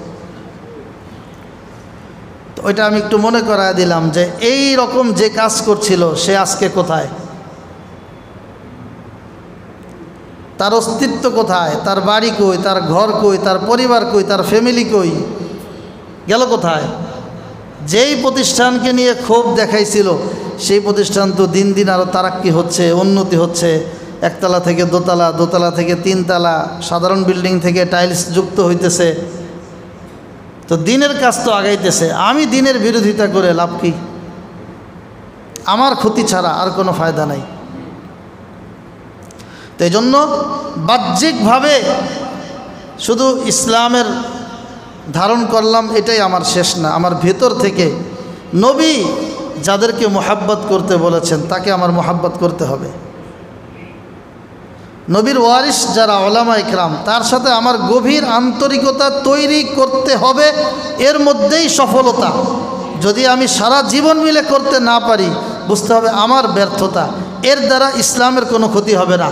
তো ওইটা আমি একটু মনে করায় দিলাম যে এই রকম যে কাজ করছিল সে আজকে কোথায়। তার অস্তিত্ব কোথায়, তার বাড়ি কই, তার ঘর কই, তার পরিবার কই, তার ফ্যামিলি কই, গেল কোথায়? যেই প্রতিষ্ঠানকে নিয়ে ক্ষোভ দেখাইছিল সেই প্রতিষ্ঠান তো দিন দিন আরও তারাক্কি হচ্ছে, উন্নতি হচ্ছে। একতলা থেকে দোতলা, দোতলা থেকে তিনতলা, সাধারণ বিল্ডিং থেকে টাইলস যুক্ত হইতেছে। তো দিনের কাজ তো আগাইতেছে। আমি দিনের বিরোধিতা করে লাভ কি? আমার ক্ষতি ছাড়া আর কোনো ফায়দা নাই। তো এই জন্য বাহ্যিকভাবে শুধু ইসলামের ধারণ করলাম এটাই আমার শেষ না। আমার ভেতর থেকে নবী যাদেরকে মোহাব্বত করতে বলেছেন তাকে আমার মোহাব্বত করতে হবে। নবীর ওয়ারিস যারা ওলামা ইকরাম, তার সাথে আমার গভীর আন্তরিকতা তৈরি করতে হবে। এর মধ্যেই সফলতা। যদি আমি সারা জীবন মিলে করতে না পারি, বুঝতে হবে আমার ব্যর্থতা। এর দ্বারা ইসলামের কোনো ক্ষতি হবে না,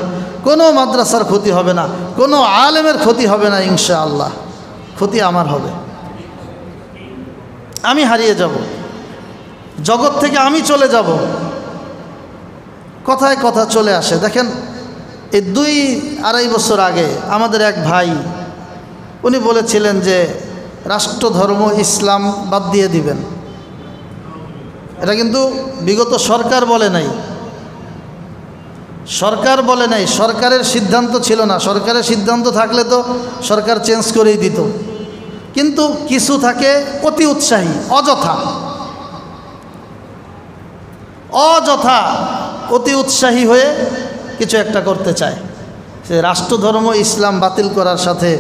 কোনো মাদ্রাসার ক্ষতি হবে না, কোনো আলেমের ক্ষতি হবে না। ইনশাআল্লাহ ক্ষতি আমার হবে। আমি হারিয়ে যাব, জগৎ থেকে আমি চলে যাব। কথায় কথা চলে আসে। দেখেন, এই 2-2.5 বছর আগে আমাদের এক ভাই, উনি বলেছিলেন যে রাষ্ট্রধর্ম ইসলাম বাদ দিয়ে দিবেন। এটা কিন্তু বিগত সরকার বলে নাই, সরকার বলে নাই, সরকারের সিদ্ধান্ত ছিল না। সরকারের সিদ্ধান্ত থাকলে তো সরকার চেঞ্জ করেই দিত। কিন্তু কিছু থাকে অতি উৎসাহী, অযথা অতি উৎসাহী হয়ে কিছু একটা করতে চায়। সে রাষ্ট্রধর্ম ইসলাম বাতিল করার সাথে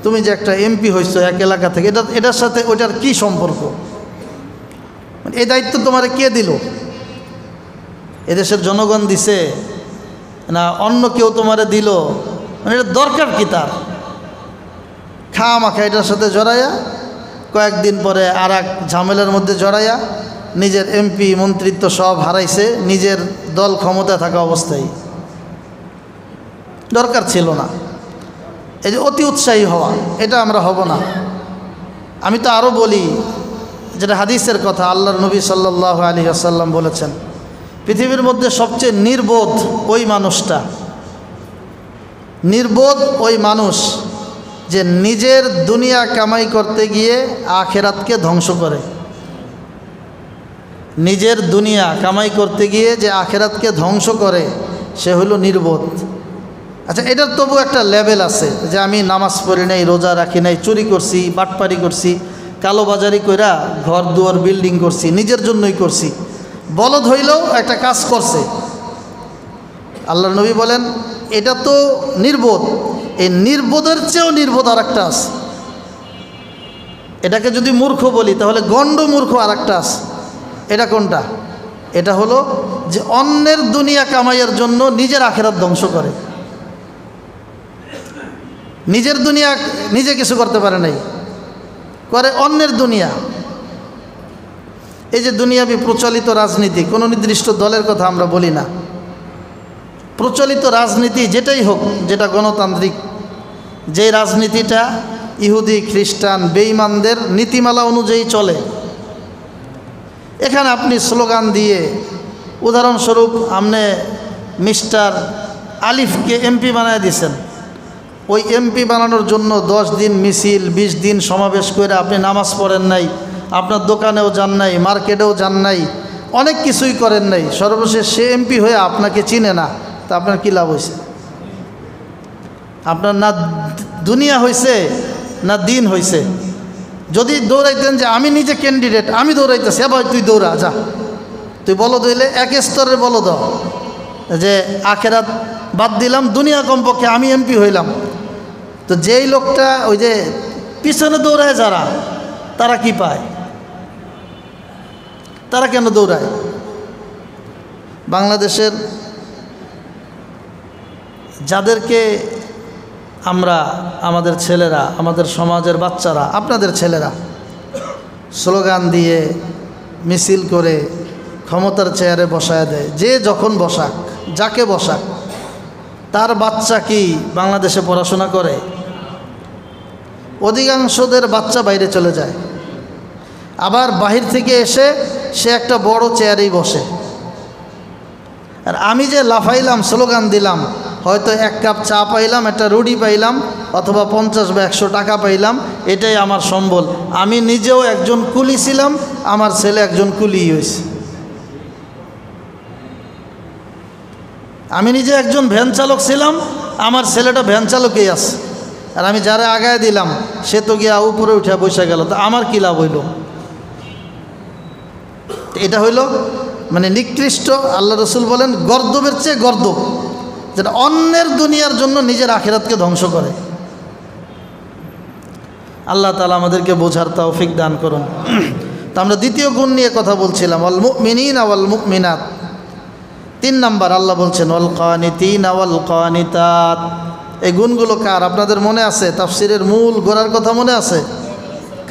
তুমি যে একটা এমপি হইছো এক এলাকা থেকে, এটার সাথে ওইটার কি সম্পর্ক? এই দায়িত্ব তোমারে কে দিল? এদেশের জনগণ দিছে না অন্য কেউ তোমারে দিল? মানে এটা দরকার কি তার? খামাখা এটার সাথে জড়াইয়া কয়েকদিন পরে আর এক ঝামেলার মধ্যে জড়াইয়া নিজের এমপি মন্ত্রিত্ব সব হারাইছে, নিজের দল ক্ষমতায় থাকা অবস্থায়। দরকার ছিল না। এই যে অতি উৎসাহী হওয়া, এটা আমরা হব না। আমি তো আরও বলি, যেটা হাদিসের কথা, আল্লাহর নবী সাল্লাল্লাহু আলাইহি ওয়াসাল্লাম বলেছেন, পৃথিবীর মধ্যে সবচেয়ে নির্বোধ ওই মানুষটা, নির্বোধ ওই মানুষ যে নিজের দুনিয়া কামাই করতে গিয়ে আখেরাতকে ধ্বংস করে। নিজের দুনিয়া কামাই করতে গিয়ে যে আখেরাতকে ধ্বংস করে, সে হলো নির্বোধ। আচ্ছা, এটার তবু একটা লেভেল আছে যে আমি নামাজ পড়ি নাই, রোজা রাখি নাই, চুরি করছি, বাটপারি করছি, কালোবাজারি কইরা ঘর দুয়ার বিল্ডিং করছি, নিজের জন্যই করছি। বলদ হইলেও একটা কাজ করছে। আল্লাহর নবী বলেন এটা তো নির্বোধ। এই নির্বোধের চেয়েও নির্বোধ আর একটা আছে। এটাকে যদি মূর্খ বলি তাহলে গণ্ড মূর্খ আর একটা আছে। এটা কোনটা? এটা হলো যে অন্যের দুনিয়া কামাইয়ের জন্য নিজের আখেরাত ধ্বংস করে। নিজের দুনিয়া নিজে কিছু করতে পারে নাই, করে অন্যের দুনিয়া। এই যে দুনিয়াবি প্রচলিত রাজনীতি, কোনো নির্দিষ্ট দলের কথা আমরা বলি না, প্রচলিত রাজনীতি যেটাই হোক, যেটা গণতান্ত্রিক, যে রাজনীতিটা ইহুদি খ্রিস্টান বেঈমানদের নীতিমালা অনুযায়ী চলে, এখানে আপনি স্লোগান দিয়ে, উদাহরণস্বরূপ আপনি মিস্টার আলিফকে এমপি বানায় দিয়েছেন, ওই এমপি বানানোর জন্য 10 দিন মিছিল, 20 দিন সমাবেশ করে আপনি নামাজ পড়েন নাই, আপনার দোকানেও যান নাই, মার্কেটেও যান নাই, অনেক কিছুই করেন নাই, সর্বশেষ সে এমপি হয়ে আপনাকে চিনে না, তা আপনার কী লাভ হয়েছে? আপনার না দুনিয়া হয়েছে না দিন হয়েছে। যদি দৌড়াইতেন যে আমি নিজে ক্যান্ডিডেট, আমি দৌড়াইতেছি, ভাই তুই দৌড়া যা, তুই বলদ হইলে এক স্তরের বলদ, যে আখেরাত বাদ দিলাম, দুনিয়া কমপক্ষে আমি এমপি হইলাম। তো যেই লোকটা ওই যে পিছনে দৌড়ায় যারা, তারা কি পায়? তারা কেন দৌড়ায়? বাংলাদেশের যাদেরকে আমরা, আমাদের ছেলেরা, আমাদের সমাজের বাচ্চারা, আপনাদের ছেলেরা স্লোগান দিয়ে মিছিল করে ক্ষমতার চেয়ারে বসায় দেয়, যে যখন বসাক, যাকে বসাক, তার বাচ্চা কি বাংলাদেশে পড়াশোনা করে? অধিকাংশদের বাচ্চা বাইরে চলে যায়, আবার বাহির থেকে এসে সে একটা বড় চেয়ারেই বসে। আর আমি যে লাফাইলাম, স্লোগান দিলাম, হয়তো 1 কাপ চা পাইলাম, একটা রুটি পাইলাম, অথবা 50 বা 100 টাকা পাইলাম, এটাই আমার সম্বল। আমি নিজেও একজন কুলি ছিলাম, আমার ছেলে একজন কুলি হয়েছে। আমি নিজে একজন ভ্যান চালক ছিলাম, আমার ছেলেটা ভ্যান চালকেই আছে। আর আমি যারা আগায় দিলাম সে তো গিয়া উপরে উঠে বসে গেল, তো আমার কী লাভ হইল? এটা হইল মানে নিকৃষ্ট। আল্লাহ রসুল বলেন গর্দবের চেয়ে গর্দব, যেটা অন্যের দুনিয়ার জন্য নিজের আখিরাতকে ধ্বংস করে। আল্লাহ তাআলা আমাদেরকে বোঝার তৌফিক দান করুন। তো আমরা দ্বিতীয় গুণ নিয়ে কথা বলছিলাম, ওয়াল মুমিনিনা ওয়াল মুমিনাত। 3 নাম্বার আল্লাহ বলছেন ওয়াল কানিতিনা ওয়াল কানিতাত। এই গুণগুলো কার আপনাদের মনে আছে? তাফসিরের মূল গোড়ার কথা মনে আছে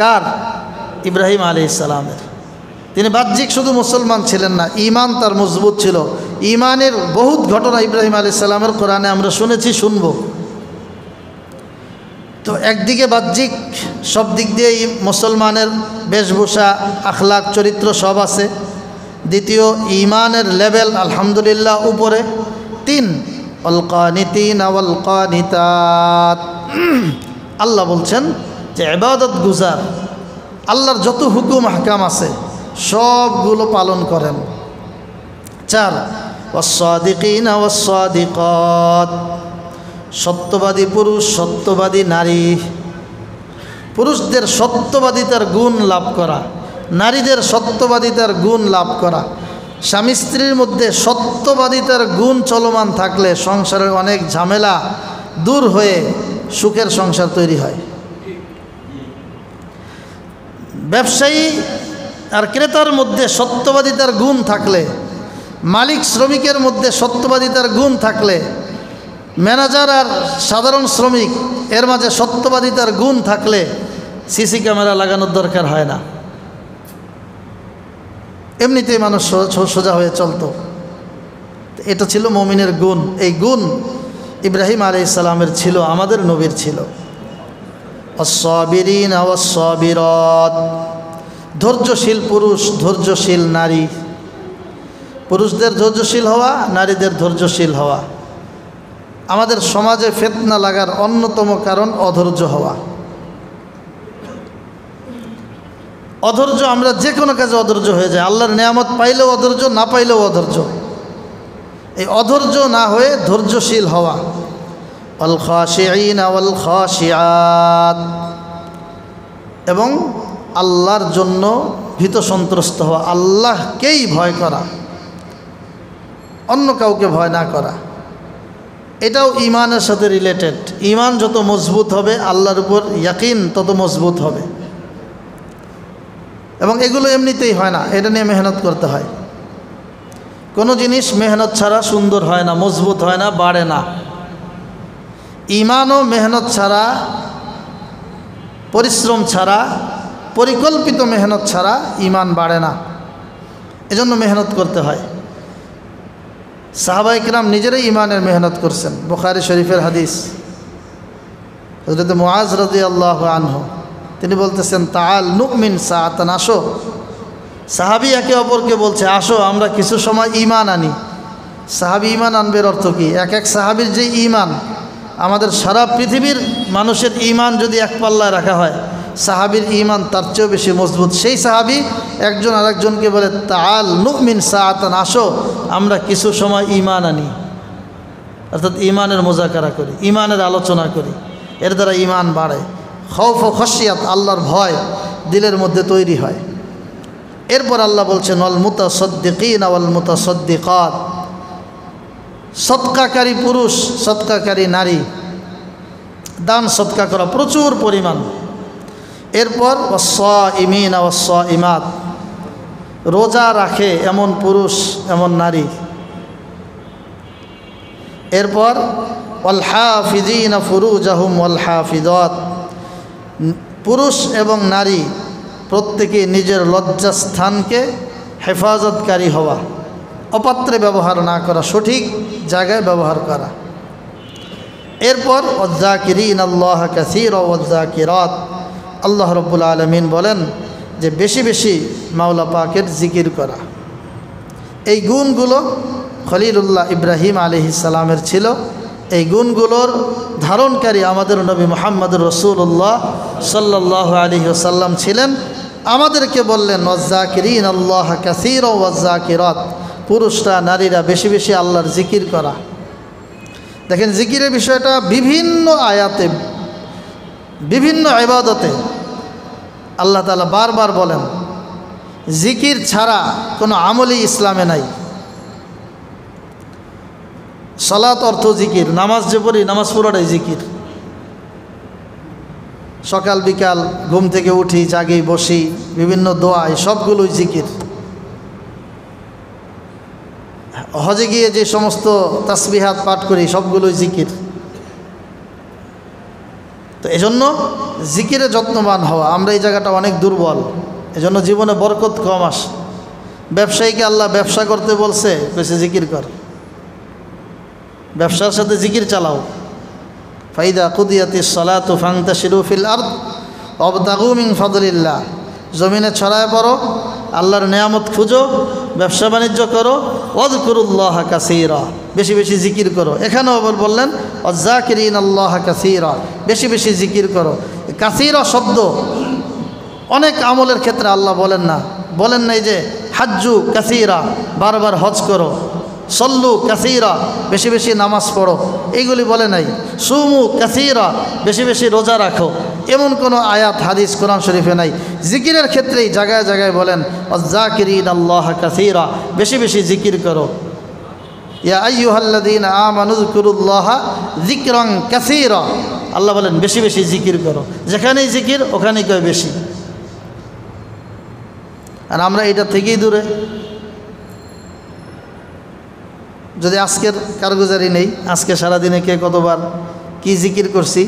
কার? ইব্রাহিম আলাইহিস সালামের। তিনি বাহ্যিক শুধু মুসলমান ছিলেন না, ঈমান তার মজবুত ছিল। ঈমানের বহুত ঘটনা ইব্রাহিম আলাইহিস সালামের কোরআনে আমরা শুনেছি, শুনব। তো একদিকে বাহ্যিক সব দিক দিয়ে মুসলমানের বেশভূষা, আখলাক, চরিত্র সব আছে। দ্বিতীয়, ঈমানের লেভেল আলহামদুলিল্লাহ উপরে। 3, ওয়াল কানিতিনা ওয়াল কানিতাত। আল্লাহ বলছেন যে ইবাদত গুজার, আল্লাহর যত হুকুম আহকাম আছে সবগুলো পালন করেন। 4, ওয়াস-সাদিকিনা ওয়াস-সাদিকাত। সত্যবাদী পুরুষ, সত্যবাদী নারী। পুরুষদের সত্যবাদিতার গুণ লাভ করা, নারীদের সত্যবাদিতার গুণ লাভ করা। স্বামী স্ত্রীর মধ্যে সত্যবাদিতার গুণ চলমান থাকলে সংসারের অনেক ঝামেলা দূর হয়ে সুখের সংসার তৈরি হয়। ব্যবসায়ী আর ক্রেতার মধ্যে সত্যবাদিতার গুণ থাকলে, মালিক শ্রমিকের মধ্যে সত্যবাদিতার গুণ থাকলে, ম্যানেজার আর সাধারণ শ্রমিক এর মাঝে সত্যবাদিতার গুণ থাকলে সিসি ক্যামেরা লাগানোর দরকার হয় না, এমনিতেই মানুষ সোজা হয়ে চলত। এটা ছিল মুমিনের গুণ। এই গুণ ইব্রাহিম আলাইহিস সালামের ছিল, আমাদের নবীর ছিল। আস-সাবিরিনা ওয়াস-সাবিরাত। ধৈর্যশীল পুরুষ, ধৈর্যশীল নারী। পুরুষদের ধৈর্যশীল হওয়া, নারীদের ধৈর্যশীল হওয়া। আমাদের সমাজে ফিতনা লাগার অন্যতম কারণ অধৈর্য হওয়া। অধৈর্য, আমরা যে কোনো কাজে অধৈর্য হয়ে যায়। আল্লাহর নিয়ামত পাইলেও অধৈর্য, না পাইলেও অধৈর্য। এই অধৈর্য না হয়ে ধৈর্যশীল হওয়া। ওয়াল খাশিঈনা ওয়াল খাশিআত। এবং আল্লাহর জন্য ভীত সন্ত্রস্ত হওয়া, আল্লাহকেই ভয় করা, অন্য কাউকে ভয় না করা। এটাও ঈমানের সাথে রিলেটেড। ঈমান যত মজবুত হবে, আল্লাহর উপর ইয়াকিন তত মজবুত হবে। এবং এগুলো এমনিতেই হয় না, এটা নিয়ে মেহনত করতে হয়। কোনো জিনিস মেহনত ছাড়া সুন্দর হয় না, মজবুত হয় না, বাড়ে না। ঈমানও মেহনত ছাড়া, পরিশ্রম ছাড়া, পরিকল্পিত মেহনত ছাড়া ঈমান বাড়ে না। এজন্য মেহনত করতে হয়। সাহাবায়ে কিরাম নিজেরাই ঈমানের মেহনত করছেন। বুখারী শরীফের হাদিস, হযরত মুআজ রাদিয়াল্লাহু আনহু তিনি বলতেছেন, তাআল নুমিন সাআতান। আসো, সাহাবী একে অপরকে বলছে, আসো আমরা কিছু সময় ঈমান আনি। সাহাবী ঈমান আনবের অর্থ কি? এক এক সাহাবীর যে ঈমান, আমাদের সারা পৃথিবীর মানুষের ঈমান যদি এক পাল্লায় রাখা হয়, সাহাবীর ঈমান তার চেয়েও বেশি মজবুত। সেই সাহাবী একজন আরেকজনকে বলে, তাআল নুমিন সাআতান, আসো আমরা কিছু সময় ঈমান আনি। অর্থাৎ ঈমানের মুযাকারা করি, ঈমানের আলোচনা করি। এর দ্বারা ঈমান বাড়ে। খৌফ ও খশিয়াত, আল্লাহর ভয় দিলের মধ্যে তৈরি হয়। এরপর আল্লাহ বলছেন ওয়াল মুতাসাদ্দিকিনা ওয়াল মুতাসাদ্দিকাত। সদকাকারী পুরুষ, সদকাকারী নারী, দান সদকা করা প্রচুর পরিমাণ। এরপর ওয়াস-সাইমিনা ওয়াস-সাইমাত। রোজা রাখে এমন পুরুষ, এমন নারী। এরপর ওয়াল হাফিযিনা ফুরুজাহুম ওয়াল হাফিযাত। পুরুষ এবং নারী প্রত্যেকে নিজের লজ্জাস্থানকে হেফাজতকারী হওয়া, অপাত্রে ব্যবহার না করা, সঠিক জায়গায় ব্যবহার করা। এরপর ওয়ায-যাকিরিনা আল্লাহ কাসীরা ওয়ায-যাকিরাত। আল্লাহ রাব্বুল আলামিন বলেন যে বেশি বেশি মাওলা পাকের জিকির করা। এই গুণগুলো খলিলুল্লাহ ইব্রাহিম আলাইহিস সালামের ছিল, এই গুণগুলোর ধারণকারী আমাদের নবী মুহাম্মদুর রাসূলুল্লাহ সাল্লাল্লাহু আলাইহি ওয়াসাল্লাম ছিলেন। আমাদেরকে বললেন ওয়াজ্জাকিরিন আল্লাহ কাসীরা ওয়াজ্জাকিরাত, পুরুষরা নারীরা বেশি বেশি আল্লাহর জিকির করা। দেখেন জিকিরের বিষয়টা বিভিন্ন আয়াতে বিভিন্ন ইবাদতে আল্লাহ তাআলা বারবার বলেন। জিকির ছাড়া কোনো আমলই ইসলামে নাই। সালাত অর্থ জিকির, নামাজ যে পড়ি নামাজ পুরোটাই জিকির। সকাল বিকাল ঘুম থেকে উঠি, জাগি, বসি, বিভিন্ন দোয়া, সবগুলোই জিকির। হজে গিয়ে যে সমস্ত তাসবিহাত পাঠ করি সবগুলোই জিকির। তো এজন্য জিকিরে যত্নবান হওয়া। আমরা এই জায়গাটা অনেক দুর্বল, এজন্য জীবনে বরকত কম আসে। ব্যবসায়ীকে আল্লাহ ব্যবসা করতে বলছে, কইছে জিকির কর, ব্যবসার সাথে জিকির চালাও। ফাইদা কুদিয়াতিস সালাতু ফান্তাশিরু ফিল আরদ ওয়াবতাগু মিন ফাদলিল্লাহ, জমিনে ছড়ায় পড়ো, আল্লাহর নেয়ামত খুঁজো, ব্যবসা বাণিজ্য করো। ওয়াজকুরুল্লাহ কাসীরা, বেশি বেশি জিকির করো। এখানেও আবার বললেন ওয়াজ্জাকিরিন আল্লাহ কাসীরা, বেশি বেশি জিকির করো। কাসীরা শব্দ অনেক আমলের ক্ষেত্রে আল্লাহ বলেন না। বলেন নাই যে হাজ্জু কাসীরা, বারবার হজ করো, সল্লু কাসীরা, বেশি বেশি নামাজ পড়ো, এইগুলি বলে নাই। সুমু কাসীরা, বেশি বেশি রোজা রাখো, এমন কোনো আয়াত হাদিস কোরআন শরীফে নাই। জিকিরের ক্ষেত্রেই জায়গায় জায়গায় বলেন ওয়াজ্জাকিরিন আল্লাহ কাসীরা, বেশি বেশি জিকির করো। ইয়া আইয়ুহাল্লাযীনা আমানু যকুরুল্লাহা যিকরান কাসীরা, আল্লাহ বলেন বেশি বেশি জিকির করো। যেখানেই জিকির ওখানেই কয় বেশি। আর আমরা এটা থেকেই দূরে। যদি আজকের কারগুজারি নেই, আজকে সারাদিনে কে কতবার কি জিকির করছি,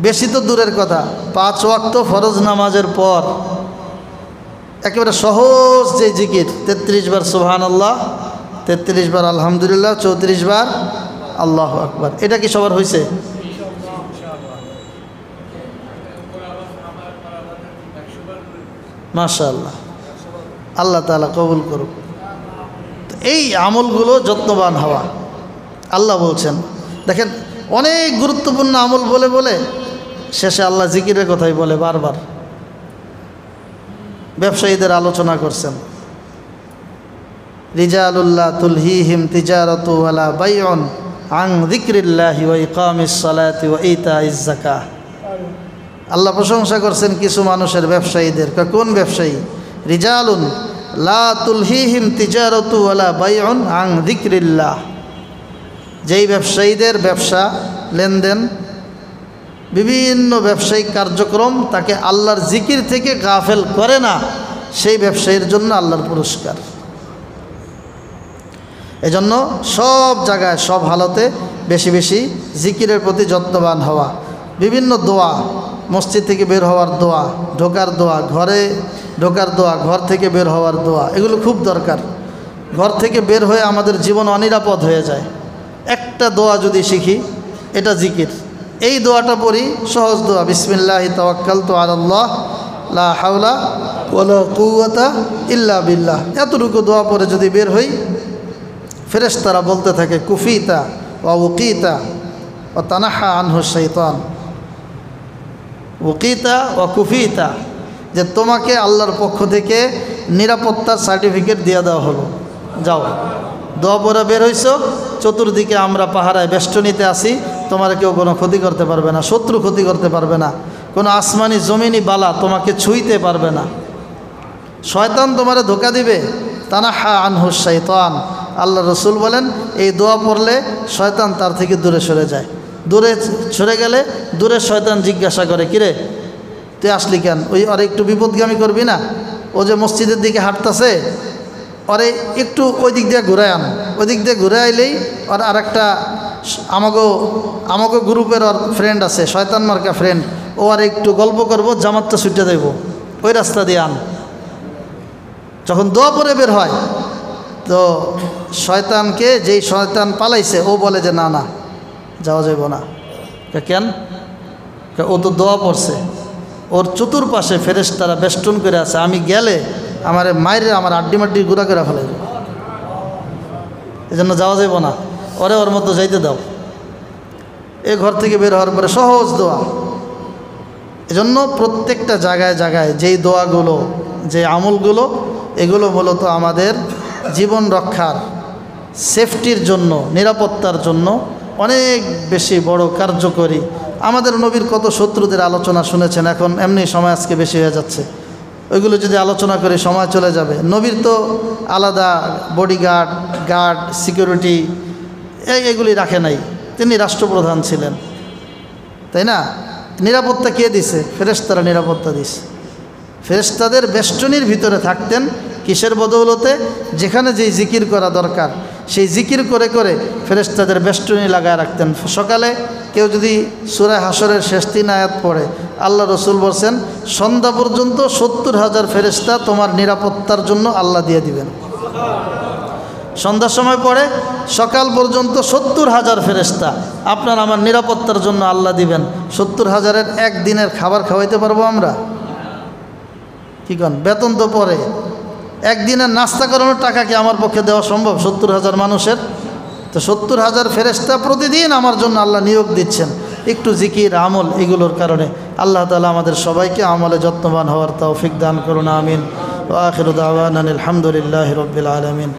বেশি তো দূরের কথা। 5 ওয়াক্ত ফরজ নামাজের পর একেবারে সহজ যে জিকির, 33 বার সুবহানাল্লাহ, 33 বার আলহামদুলিল্লাহ, 34 বার আল্লাহু আকবার, এটা কি সবার হয়েছে? মাশাআল্লাহ, আল্লাহ তাআলা কবুল করুক। এই আমলগুলো যত্নবান হওয়া। আল্লাহ বলছেন, দেখেন অনেক গুরুত্বপূর্ণ আমল বলে বলে শেষে আল্লাহ জিকিরের কথাই বলে বারবার। ব্যবসায়ীদের আলোচনা করছেন, রিজালুল্লাহ তুলহিহিম তিজারাতু ওয়ালা বাইউন আন যিকরিল্লাহি ওয়া ইকামিস সালাতি ওয়া ইতাইজ যাকাহ। আল্লাহ প্রশংসা করছেন কিছু মানুষের, ব্যবসায়ীদের। কোন ব্যবসায়ী? রিজালুন লা তুলহিহিম তিজারাতু ওয়ালা বাইউন আন যিকরিল্লাহ, যেই ব্যবসায়ীদের ব্যবসা লেনদেন বিভিন্ন ব্যবসায়িক কার্যক্রম তাকে আল্লাহর জিকির থেকে গাফেল করে না, সেই ব্যবসায়ীর জন্য আল্লাহর পুরস্কার। এজন্য সব জায়গায় সব হালতে বেশি বেশি জিকিরের প্রতি যত্নবান হওয়া। বিভিন্ন দোয়া, মসজিদ থেকে বের হওয়ার দোয়া, ঢোকার দোয়া, ঘরে ঢোকার দোয়া, ঘর থেকে বের হওয়ার দোয়া, এগুলো খুব দরকার। ঘর থেকে বের হয়ে আমাদের জীবন অনিরাপদ হয়ে যায়। একটা দোয়া যদি শিখি, এটা জিকির। এই দোয়াটা পড়ি, সহজ দোয়া, বিসমিল্লাহি তাওয়াক্কালতু আলাল্লাহ লা হাওলা ওয়ালা কুওয়াতা ইল্লা বিল্লাহ। এতটুকু দোয়া পড়ে যদি বের হই, ফেরেশতারা বলতে থাকে কুফিতা ওয়া উকিতা ওয়া তানাহা আনহু শাইতান, উকিতা ওয়া কুফিতা, যে তোমাকে আল্লাহর পক্ষ থেকে নিরাপত্তার সার্টিফিকেট দিয়ে দেওয়া হলো। যাও, দোয়া পড়ে বের হইছ, চতুর্দিকে আমরা পাহারায় বেষ্টনীতে আসি, তোমার কেউ কোনো ক্ষতি করতে পারবে না, শত্রু ক্ষতি করতে পারবে না, কোনো আসমানি জমিনি বালা তোমাকে ছুঁইতে পারবে না, শয়তান তোমারে ধোকা দিবে। তানাহা আনহু শাইতান, আল্লাহ রসুল বলেন এই দোয়া পড়লে শয়তান তার থেকে দূরে সরে যায়। দূরে সরে গেলে দূরে শয়তান জিজ্ঞাসা করে, কিরে তুই আসলি কেন? ওই আর একটু বিপদগামী করবি না? ও যে মসজিদের দিকে হাঁটতেছে, ওরে একটু ওই দিক দিয়ে ঘুরে আন। ওই দিক দিয়ে ঘুরে আইলেই আর আরেকটা আমাগো গ্রুপের ওর ফ্রেন্ড আছে, শয়তান মার্কা ফ্রেন্ড, ও আর একটু গল্প করবো, জামাতটা ছুটে দেব, ওই রাস্তা দিয়ে আন। যখন দোয়া পরে বের হয়, তো শয়তানকে যেই শয়তান পালাইছে ও বলে যে না না যাওয়া যাইব না। কেন? ও তো দোয়া পড়ছে, ওর চতুর্পাশে ফেরেশতারা বেষ্টন করে আছে, আমি গেলে আমার মায়ের আমার আড্ডি মাড্ডি গুঁড়া করে ফেলাইব, এই জন্য যাওয়া যাইব না, ওরে ওর মতো যাইতে দাও। এ ঘর থেকে বের হওয়ার পরে সহজ দোয়া। এজন্য প্রত্যেকটা জায়গায় জায়গায় যেই দোয়াগুলো, যে আমলগুলো, এগুলো মূলত আমাদের জীবন রক্ষার, সেফটির জন্য, নিরাপত্তার জন্য অনেক বেশি বড় কার্যকরী। আমাদের নবীর কত শত্রুদের আলোচনা শুনেছেন, এখন এমনি সময় আজকে বেশি হয়ে যাচ্ছে, ওইগুলো যদি আলোচনা করে সময় চলে যাবে। নবীর তো আলাদা বডিগার্ড, গার্ড, সিকিউরিটি এগুলি রাখে নাই, তিনি রাষ্ট্রপ্রধান ছিলেন, তাই না? নিরাপত্তা কে দিছে? ফেরেশতারা নিরাপত্তা দিছে। ফেরেশতাদের বেষ্টনীর ভিতরে থাকতেন, কিসের বদৌলতে? যেখানে যেই জিকির করা দরকার সেই জিকির করে করে ফেরেশতাদের বেষ্টনী লাগায় রাখতেন। সকালে কেউ যদি সূরা হাসরের শেষ 3 আয়াত পড়ে, আল্লাহ রসুল বলছেন সন্ধ্যা পর্যন্ত 70,000 ফেরেশতা তোমার নিরাপত্তার জন্য আল্লাহ দিয়ে দিবেন। সন্ধ্যার সময় পড়ে সকাল পর্যন্ত 70,000 ফেরেশতা আপনার আমার নিরাপত্তার জন্য আল্লাহ দিবেন। 70,000-এর একদিনের খাবার খাওয়াইতে পারবো আমরা? কি কন? বেতন তো পরে, একদিনের নাস্তা করানোর টাকা কি আমার পক্ষে দেওয়া সম্ভব 70,000 মানুষের? তো 70,000 ফেরেশতা প্রতিদিন আমার জন্য আল্লাহ নিয়োগ দিচ্ছেন একটু জিকির, আমল, এগুলোর কারণে। আল্লাহ তাআলা আমাদের সবাইকে আমলে যত্নবান হওয়ার তৌফিক দান করুন, আমিন। ওয়া আখিরু দাওয়ানা আলহামদুলিল্লাহি রাব্বিল আলামিন।